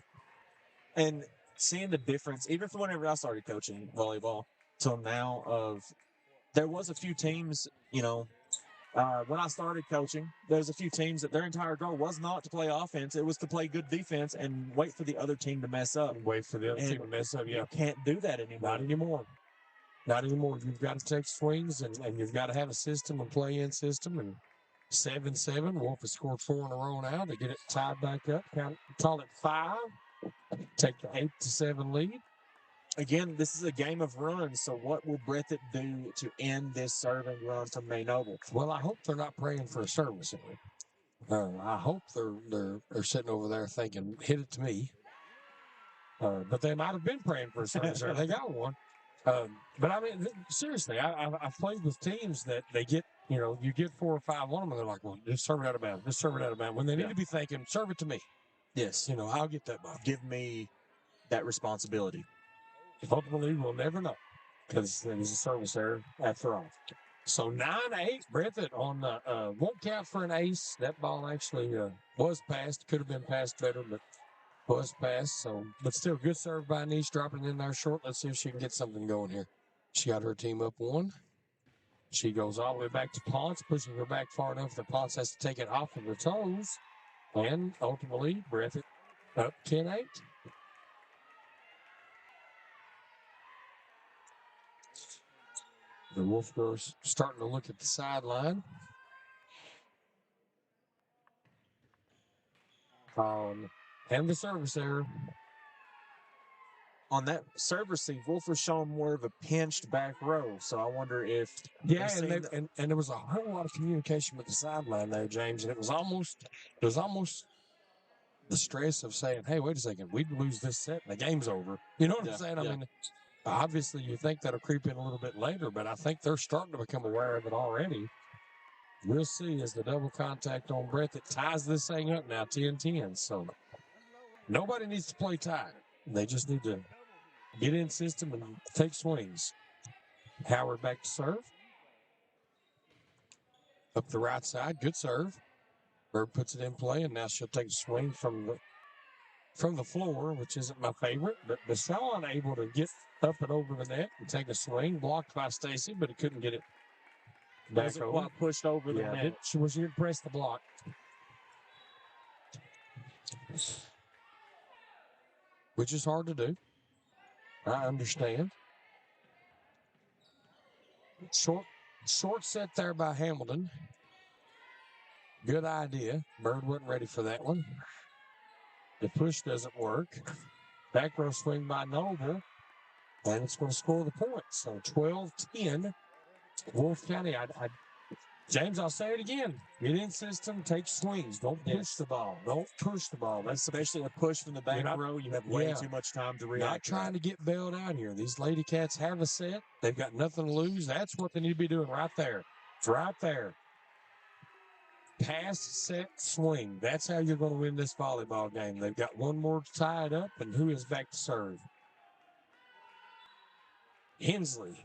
And seeing the difference, even from whenever I started coaching volleyball till now, there was a few teams, when I started coaching, there's a few teams that their entire goal was not to play offense. It was to play good defense and wait for the other team to mess up. Wait for the other team to mess up, yeah. You can't do that anymore. Not anymore. Not anymore. You've got to take swings and you've got to have a system and play in system. And 7-7. Wolf has scored 4 in a row now. They get it tied back up. Call it 5. Take the 8-7 lead. Again, this is a game of runs, so what will Breathitt do to end this serving run from May Noble? Well, I hope they're not praying for a service. I hope they're sitting over there thinking, hit it to me. But they might have been praying for a service. They got one. But I mean, seriously, I've played with teams that they get, you get 4 or 5 on them, and they're like, well, just serve it out of bounds. Just serve it out of bounds. When they need to be thinking, serve it to me. Yes. I'll get that ball. Give me that responsibility. Ultimately, we'll never know because there was a service error after all. So 9-8, Breathitt on the won't count for an ace. That ball actually was passed. Could have been passed better, but was passed. So, but still, good serve by Niche, dropping in there short. Let's see if she can get something going here. She got her team up 1. She goes all the way back to Ponce, pushing her back far enough that Ponce has to take it off of her toes. And ultimately, Breathitt up 10-8. The Wolf girls starting to look at the sideline. And the service error. On that serve receive, Wolf was showing more of a pinched back row. So I wonder if and there was a whole lot of communication with the sideline there, James, and it was almost the stress of saying, hey, wait a second, we'd lose this set and the game's over. You know what I'm saying? I mean, obviously you think that'll creep in a little bit later, but I think they're starting to become aware of it already. We'll see as the double contact on Breathitt ties this thing up now, 10-10. So nobody needs to play tight. They just need to get in system and take swings. Howard back to serve. Up the right side, good serve. Bird puts it in play, and now she'll take a swing from the floor, which isn't my favorite. But Bashawn able to get up and over the net and take a swing, blocked by Stacy, but he couldn't get it back over. Pushed over the net. She didn't press the block. Which is hard to do. I understand. Short set there by Hamilton. Good idea. Bird wasn't ready for that one. The push doesn't work. Back row swing by Noble. And it's going to score the point. So 12-10. Wolfe County, James, I'll say it again. Get in system, take swings. Don't push the ball. Don't push the ball. That's Especially a push from the back row. You have way too much time to react. Not trying to get bailed out here. These Lady Cats have a set. They've got nothing to lose. That's what they need to be doing right there. It's right there. Pass, set, swing. That's how you're going to win this volleyball game. They've got one more to tie it up, and who is back to serve? Hensley.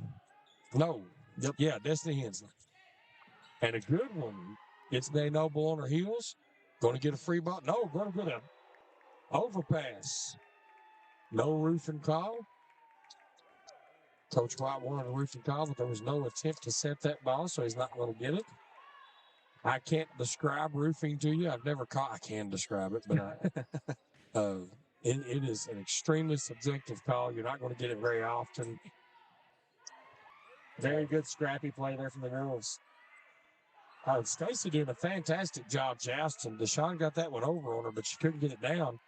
No. Yep. Yeah, Destiny Hensley. And a good one. It's Nay Noble on her heels. Going to get a free ball. No, going to get an overpass. No roofing call. Coach White wanted a roofing call, but there was no attempt to set that ball, so he's not going to get it. I can't describe roofing to you. I've never caught. I can describe it, but it is an extremely subjective call. You're not going to get it very often. Very good scrappy play there from the Wolves. Stacy doing a fantastic job jousting. Deshawn got that one over on her, but she couldn't get it down.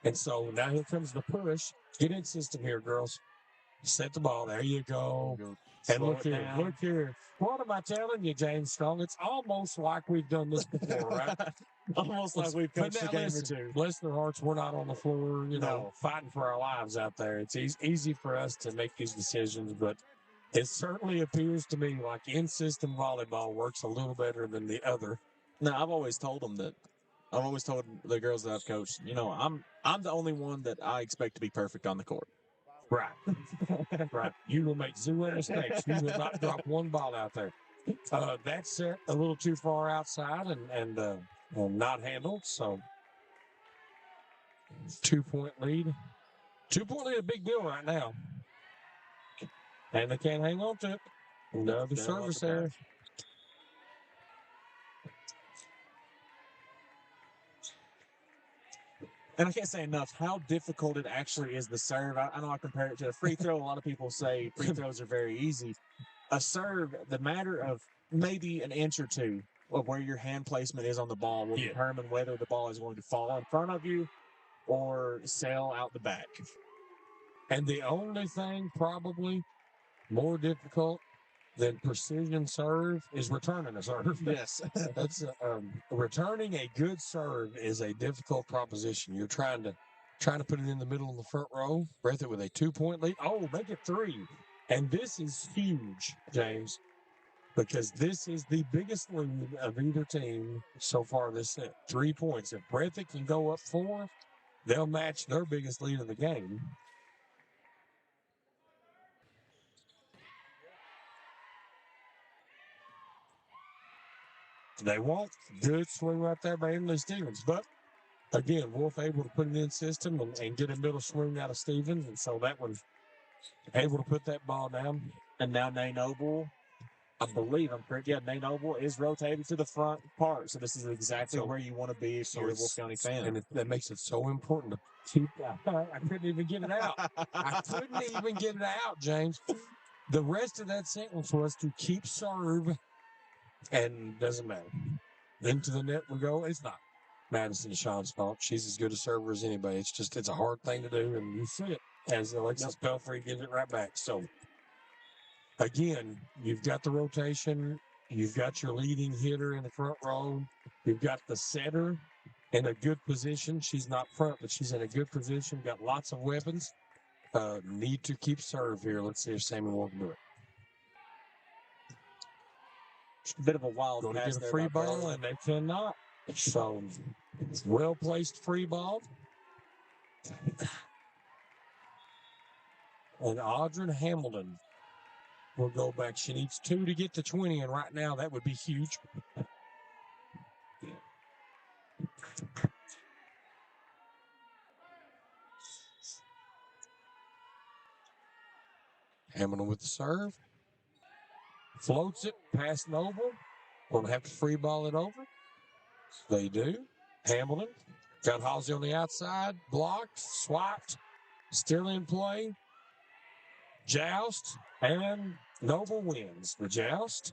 And so now here comes the push. Get in system here, girls. Set the ball. There you go. And look here. Down. Look here. What am I telling you, James Strong? It's almost like we've done this before, right? Almost like we've But coached now a game listen, or two. bless their hearts, we're not on the floor, fighting for our lives out there. It's easy for us to make these decisions, but it certainly appears to me like in-system volleyball works a little better than the other. Now, I've always told them that. I've always told the girls that I've coached, I'm the only one that I expect to be perfect on the court. Right. Right. You will make zero mistakes. You will not drop one ball out there. That's set a little too far outside and not handled. So 2-point lead. 2-point lead, a big deal right now. And they can't hang on to it. Another service there. And I can't say enough how difficult it actually is to serve. I know I compare it to a free throw. A lot of people say free throws are very easy. A serve, the matter of maybe an inch or two of where your hand placement is on the ball will determine whether the ball is going to fall in front of you or sail out the back. And the only thing probably more difficult than precision serve is returning a serve. Yes. That's returning a good serve is a difficult proposition. You're trying to put it in the middle of the front row. Breathitt with a 2-point lead. Oh, make it 3. And this is huge, James, because this is the biggest lead of either team so far this set. 3 points. If Breathitt can go up 4, they'll match their biggest lead of the game. They won't. Good swing right there by Emily Stevens. But, again, Wolf able to put it in system and get a middle swing out of Stevens. And so that one able to put that ball down. And now Nay Noble, I believe I'm correct. Yeah, Nay Noble is rotated to the front part. So this is exactly where you want to be if you're a Wolfe County fan. And that makes it so important to keep I couldn't even get it out. I couldn't even get it out, James. The rest of that sentence was to keep serve. And doesn't matter. Into the net we go. It's not Madison Deshawn's fault. She's as good a server as anybody. It's a hard thing to do, and you see it as Alexis Belfry gives it right back. So, again, you've got the rotation. You've got your leading hitter in the front row. You've got the setter in a good position. She's not front, but she's in a good position. Got lots of weapons. Need to keep serve here. Let's see if Sammy will do it. Bit of a wild Going to pass get a there free by ball, Barry. and they cannot. So, well-placed free ball. And Audrey Hamilton will go back. She needs 2 to get to 20, and right now that would be huge. Hamilton with the serve. Floats it past Noble. Going to have to free ball it over. They do. Hamilton. Got Halsey on the outside. Blocked. Swiped. Still in play. Joust. And Noble wins the joust.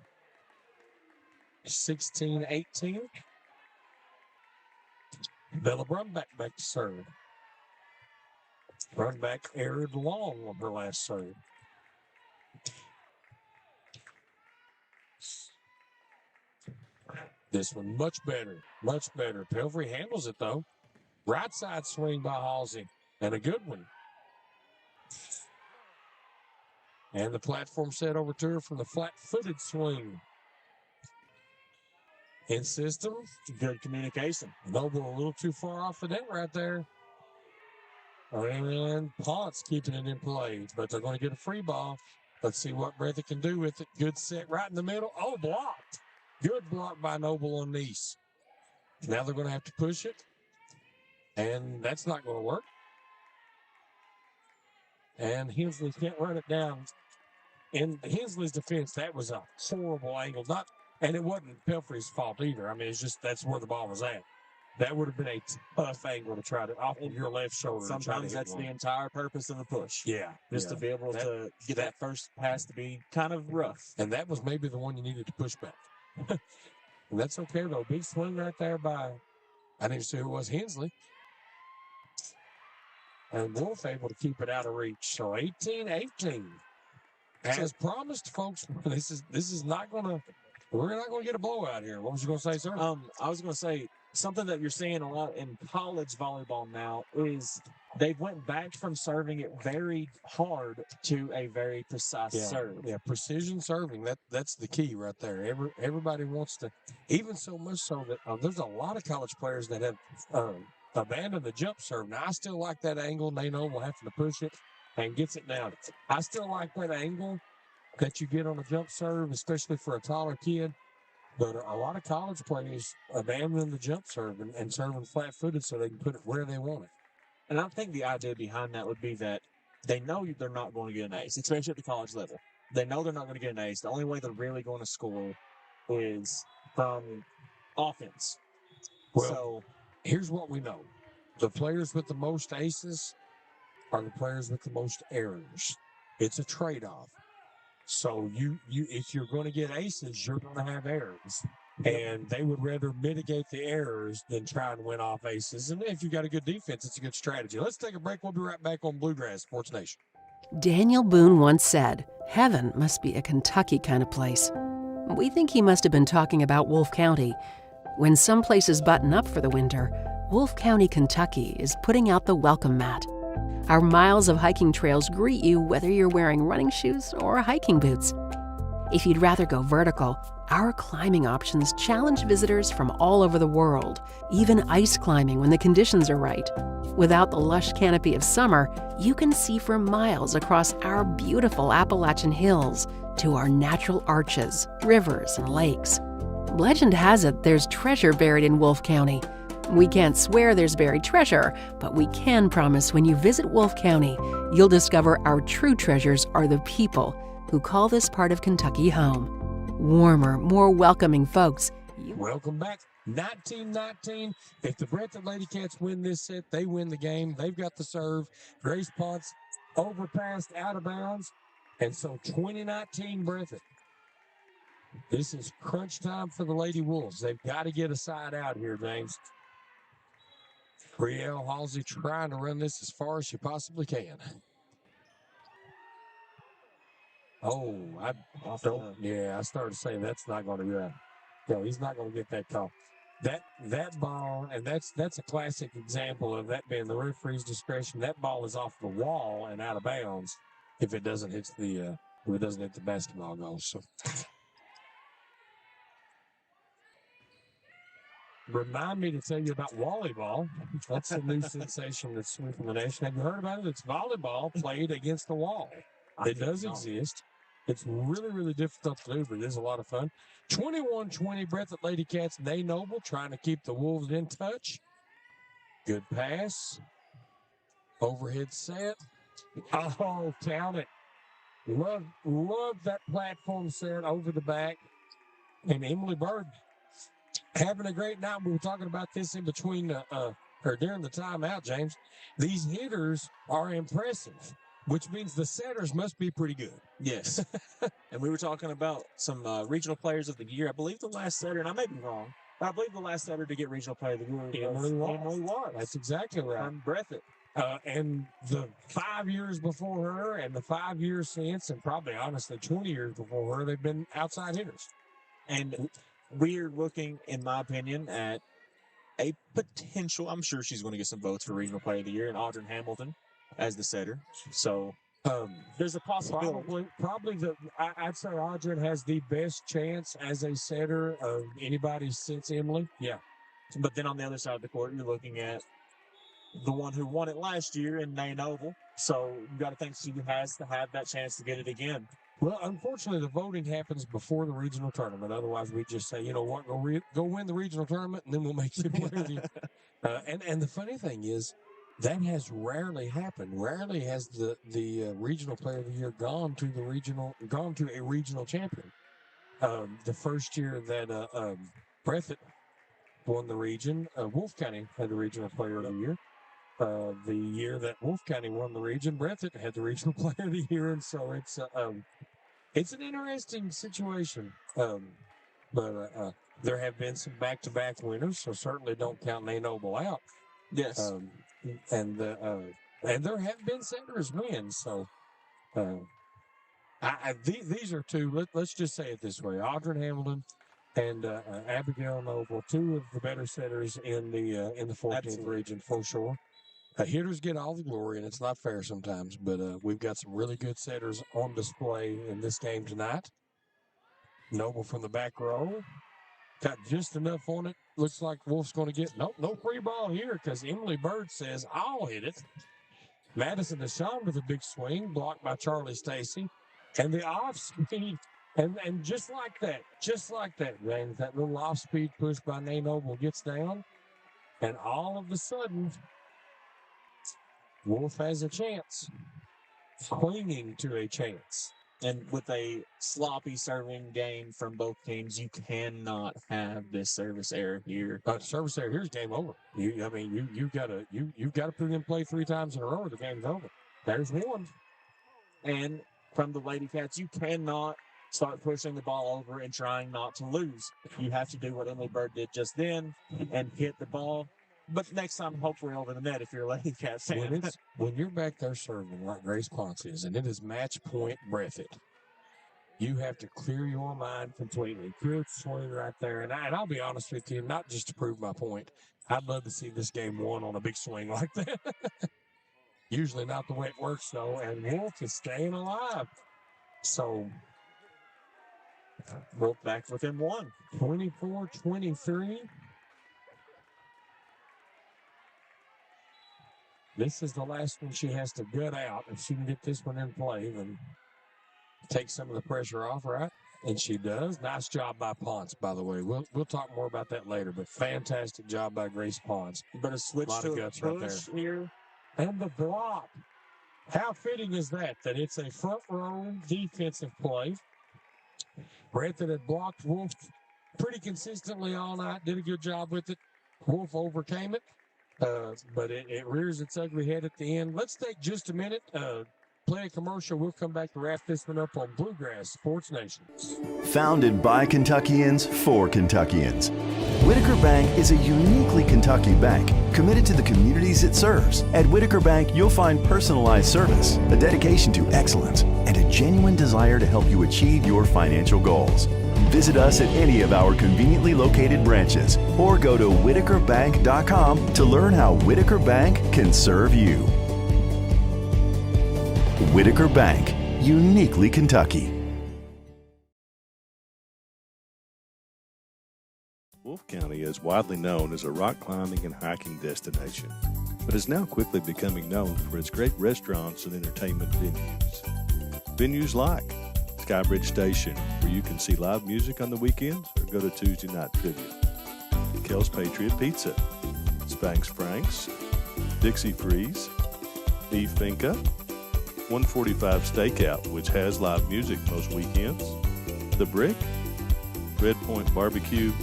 16-18. Bella Brumback back to serve. Brumback erred long on her last serve. This one much better, much better. Pelfrey handles it, though. Right side swing by Halsey, and a good one. And the platform set over to her from the flat-footed swing. In system, Good communication. Noble a little too far off the net right there. And Ponce keeping it in play, but they're going to get a free ball. Let's see what Breathitt can do with it. Good set right in the middle. Oh, blocked. Good block by Noble on Nice. Now they're going to have to push it, and that's not going to work. And Hensley can't run it down. In Hensley's defense, that was a horrible angle. And it wasn't Pelfrey's fault either. I mean, it's just that's where the ball was at. That would have been a tough angle to try to off of your left shoulder. Sometimes that's the entire purpose of the push. Yeah. Just to be able to get that first pass to be kind of rough. And that was maybe the one you needed to push back. And that's okay, though. Big swing right there by, I didn't see who it was, Hensley. And Wolf able to keep it out of reach. So 18-18. As promised, folks, this is not going to, we're not going to get a blowout here. What was you going to say, sir? I was going to say something that you're seeing a lot in college volleyball now is they went back from serving it very hard to a very precise serve. Yeah, precision serving. That's the key right there. Everybody wants to, even so much so that there's a lot of college players that have abandoned the jump serve. Now, I still like that angle. They know we'll have to push it and gets it down. I still like that angle that you get on a jump serve, especially for a taller kid. But a lot of college players abandon the jump serve and serving flat-footed so they can put it where they want it. And I think the idea behind that would be that they know they're not going to get an ace, especially at the college level. They know they're not going to get an ace. The only way they're really going to score is from offense. Well, so here's what we know. The players with the most aces are the players with the most errors. It's a trade-off. So if you're going to get aces, you're going to have errors. And they would rather mitigate the errors than try and win off aces. And if you've got a good defense, it's a good strategy. Let's take a break. We'll be right back on Bluegrass Sports Nation. Daniel Boone once said, "Heaven must be a Kentucky kind of place." We think he must have been talking about Wolfe County. When some places button up for the winter, Wolfe County, Kentucky is putting out the welcome mat. Our miles of hiking trails greet you whether you're wearing running shoes or hiking boots. If you'd rather go vertical, our climbing options challenge visitors from all over the world, even ice climbing when the conditions are right. Without the lush canopy of summer, you can see for miles across our beautiful Appalachian hills to our natural arches, rivers, and lakes. Legend has it there's treasure buried in Wolfe County. We can't swear there's buried treasure, but we can promise when you visit Wolfe County, you'll discover our true treasures are the people who call this part of Kentucky home. Warmer, more welcoming folks. Welcome back. 19-19. If the Breathitt Lady Cats win this set, they win the game. They've got the serve. Grace Ponce overpassed out of bounds. And so 2019 Breathitt. This is crunch time for the Lady Wolves. They've got to get a side out here, James. Brielle Halsey trying to run this as far as she possibly can. Oh, I started saying that's not going to go. No, he's not going to get that call. That ball, and that's a classic example of that being the referee's discretion. That ball is off the wall and out of bounds if it doesn't hit the basketball goal. So. Remind me to tell you about Volleyball. That's a new sensation that's sweeping the nation. Have you heard about it? It's volleyball played against the wall. It does exist. It's really, really difficult to do, but it is a lot of fun. 21-20, Breathitt Lady Cats, Nay Noble trying to keep the Wolves in touch. Good pass. Overhead set. Oh, count it. Love that platform set over the back. And Emily Bird having a great night. We were talking about this in between or during the timeout, James. These hitters are impressive, which means the setters must be pretty good. Yes. And we were talking about some regional players of the year. I believe the last setter, and I may be wrong, but I believe the last setter to get regional player of the year was Emily Watts. That's exactly right. From Breathitt. And the 5 years before her and the 5 years since, and probably honestly 20 years before her, they've been outside hitters. And we're looking, in my opinion, at a potential. I'm sure she's going to get some votes for Regional Player of the Year, and Audrey Hamilton as the setter. So there's a possibility. I'd say Audrey has the best chance as a setter of anybody since Emily. Yeah. But then on the other side of the court, you're looking at the one who won it last year in Nain Oval. So you got to think she has to have that chance to get it again. Well, unfortunately, the voting happens before the regional tournament. Otherwise, we just say, you know what, go win the regional tournament, and then we'll make you player of the year. And the funny thing is, that has rarely happened. Rarely has the regional player of the year gone to a regional champion. The first year that Breathitt won the region, Wolfe County had the regional player of the year. The year that Wolfe County won the region, Breathitt had the regional player of the year, and so it's an interesting situation. But there have been some back-to-back winners, so certainly don't count Nain Oval out. Yes. And there have been setters win. So these are two. Let's just say it this way: Audrey Hamilton and Abigail Noble, two of the better setters in the 14th region for sure. Hitters get all the glory, and it's not fair sometimes. But we've got some really good setters on display in this game tonight. Noble from the back row. Got just enough on it. Looks like Wolf's going to get no free ball here because Emily Bird says, I'll hit it. Madison Deshawn with a big swing, blocked by Charlie Stacy. And the off speed, and just like that, James, that little off speed push by Nain Noble gets down. And all of a sudden, Wolf has a chance, clinging to a chance. And with a sloppy serving game from both teams, you cannot have this service error here. Service error here's game over. You've got to put it in play 3 times in a row, or the game's over. There's one. And from the Lady Cats, you cannot start pushing the ball over and trying not to lose. You have to do what Emily Bird did just then and hit the ball. But next time, hopefully over the net if you're a Lady Cat fan. When you're back there serving like Grace Ponce is, and it is match point Breathitt, you have to clear your mind completely. Good swing right there. And I'll be honest with you, not just to prove my point, I'd love to see this game won on a big swing like that. Usually not the way it works, though. And Wolf is staying alive. So, Wolf back within 1. 24-23. This is the last one she has to gut out. If she can get this one in play, then take some of the pressure off, right? And she does. Nice job by Ponce, by the way. We'll talk more about that later, but fantastic job by Grace Ponce. But a switch to a push right there. Here. And the block. How fitting is that it's a front row defensive play. Breathitt had blocked Wolf pretty consistently all night, did a good job with it. Wolf overcame it. But it rears its ugly head at the end. Let's take just a minute, play a commercial. We'll come back to wrap this one up on Bluegrass Sports Nation. Founded by Kentuckians for Kentuckians, Whitaker Bank is a uniquely Kentucky bank committed to the communities it serves. At Whitaker Bank, you'll find personalized service, a dedication to excellence, and a genuine desire to help you achieve your financial goals. Visit us at any of our conveniently located branches or go to whitakerbank.com to learn how Whitaker Bank can serve you. Whitaker Bank, uniquely Kentucky. Wolfe County is widely known as a rock climbing and hiking destination, but is now quickly becoming known for its great restaurants and entertainment venues. Venues like Skybridge Station, where you can see live music on the weekends or go to Tuesday night trivia. Kel's Patriot Pizza, Spanx Frank's, Dixie Freeze, Beef Finca, 145 Stakeout, which has live music most weekends, The Brick, Red Point Barbecue,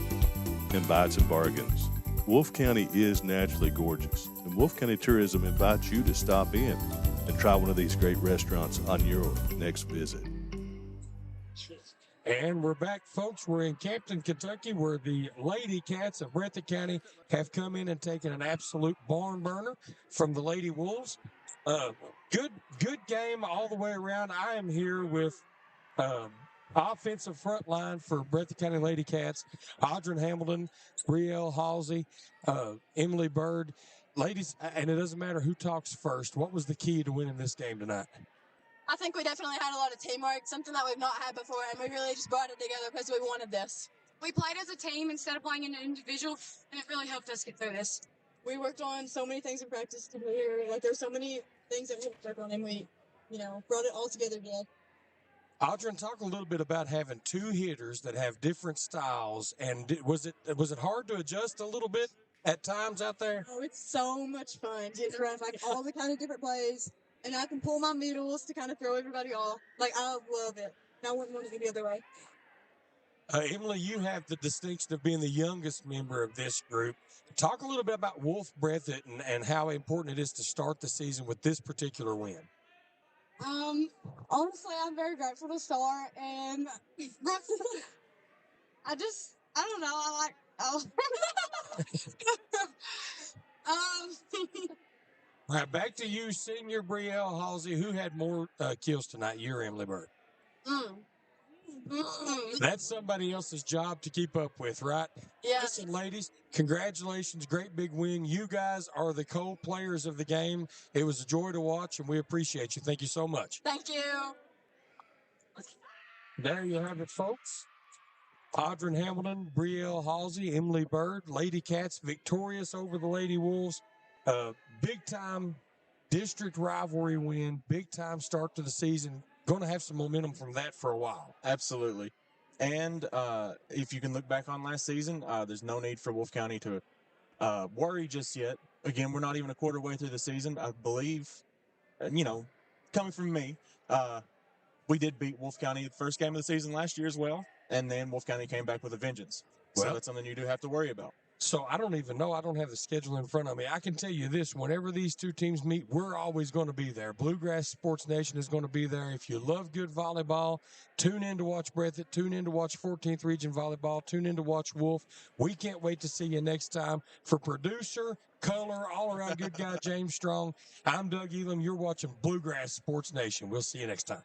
and Bites and Bargains. Wolfe County is naturally gorgeous, and Wolfe County Tourism invites you to stop in and try one of these great restaurants on your next visit. And we're back, folks. We're in Campton, Kentucky, where the Lady Cats of Breathitt County have come in and taken an absolute barn burner from the Lady Wolves. Good game all the way around. I am here with Offensive front line for Breathitt County Lady Cats, Audrey Hamilton, Brielle Halsey, Emily Bird. Ladies, and it doesn't matter who talks first, what was the key to winning this game tonight? I think we definitely had a lot of teamwork, something that we've not had before, and we really just brought it together because we wanted this. We played as a team instead of playing in an individual, and it really helped us get through this. We worked on so many things in practice to be here. Like, there's so many things that we worked on, and we, brought it all together today. Audrey, talk a little bit about having two hitters that have different styles, and was it hard to adjust a little bit at times out there? Oh, it's so much fun getting around like all the kind of different plays, and I can pull my middles to kind of throw everybody off. Like, I love it. And I wouldn't want to be the other way. Emily, you have the distinction of being the youngest member of this group. Talk a little bit about Wolfe Breathitt and how important it is to start the season with this particular win. Honestly, I'm very grateful to start, and I don't know, All right, back to you, senior Brielle Halsey. Who had more kills tonight, you or Emily Bird? That's somebody else's job to keep up with, right? Yeah. Listen, ladies, congratulations. Great big win. You guys are the co-players of the game. It was a joy to watch, and we appreciate you. Thank you so much. Thank you. There you have it, folks. Audrey Hamilton, Brielle Halsey, Emily Bird, Lady Cats victorious over the Lady Wolves. Big-time district rivalry win, big-time start to the season. Going to have some momentum from that for a while. Absolutely. And if you can look back on last season, there's no need for Wolfe County to worry just yet. Again, we're not even a quarter way through the season. I believe, coming from me, we did beat Wolfe County the first game of the season last year as well. And then Wolfe County came back with a vengeance. So that's something you do have to worry about. So I don't even know. I don't have the schedule in front of me. I can tell you this. Whenever these two teams meet, we're always going to be there. Bluegrass Sports Nation is going to be there. If you love good volleyball, tune in to watch Breathitt. Tune in to watch 14th Region Volleyball. Tune in to watch Wolfe. We can't wait to see you next time. For producer, color, all-around good guy, James Strong, I'm Doug Elam. You're watching Bluegrass Sports Nation. We'll see you next time.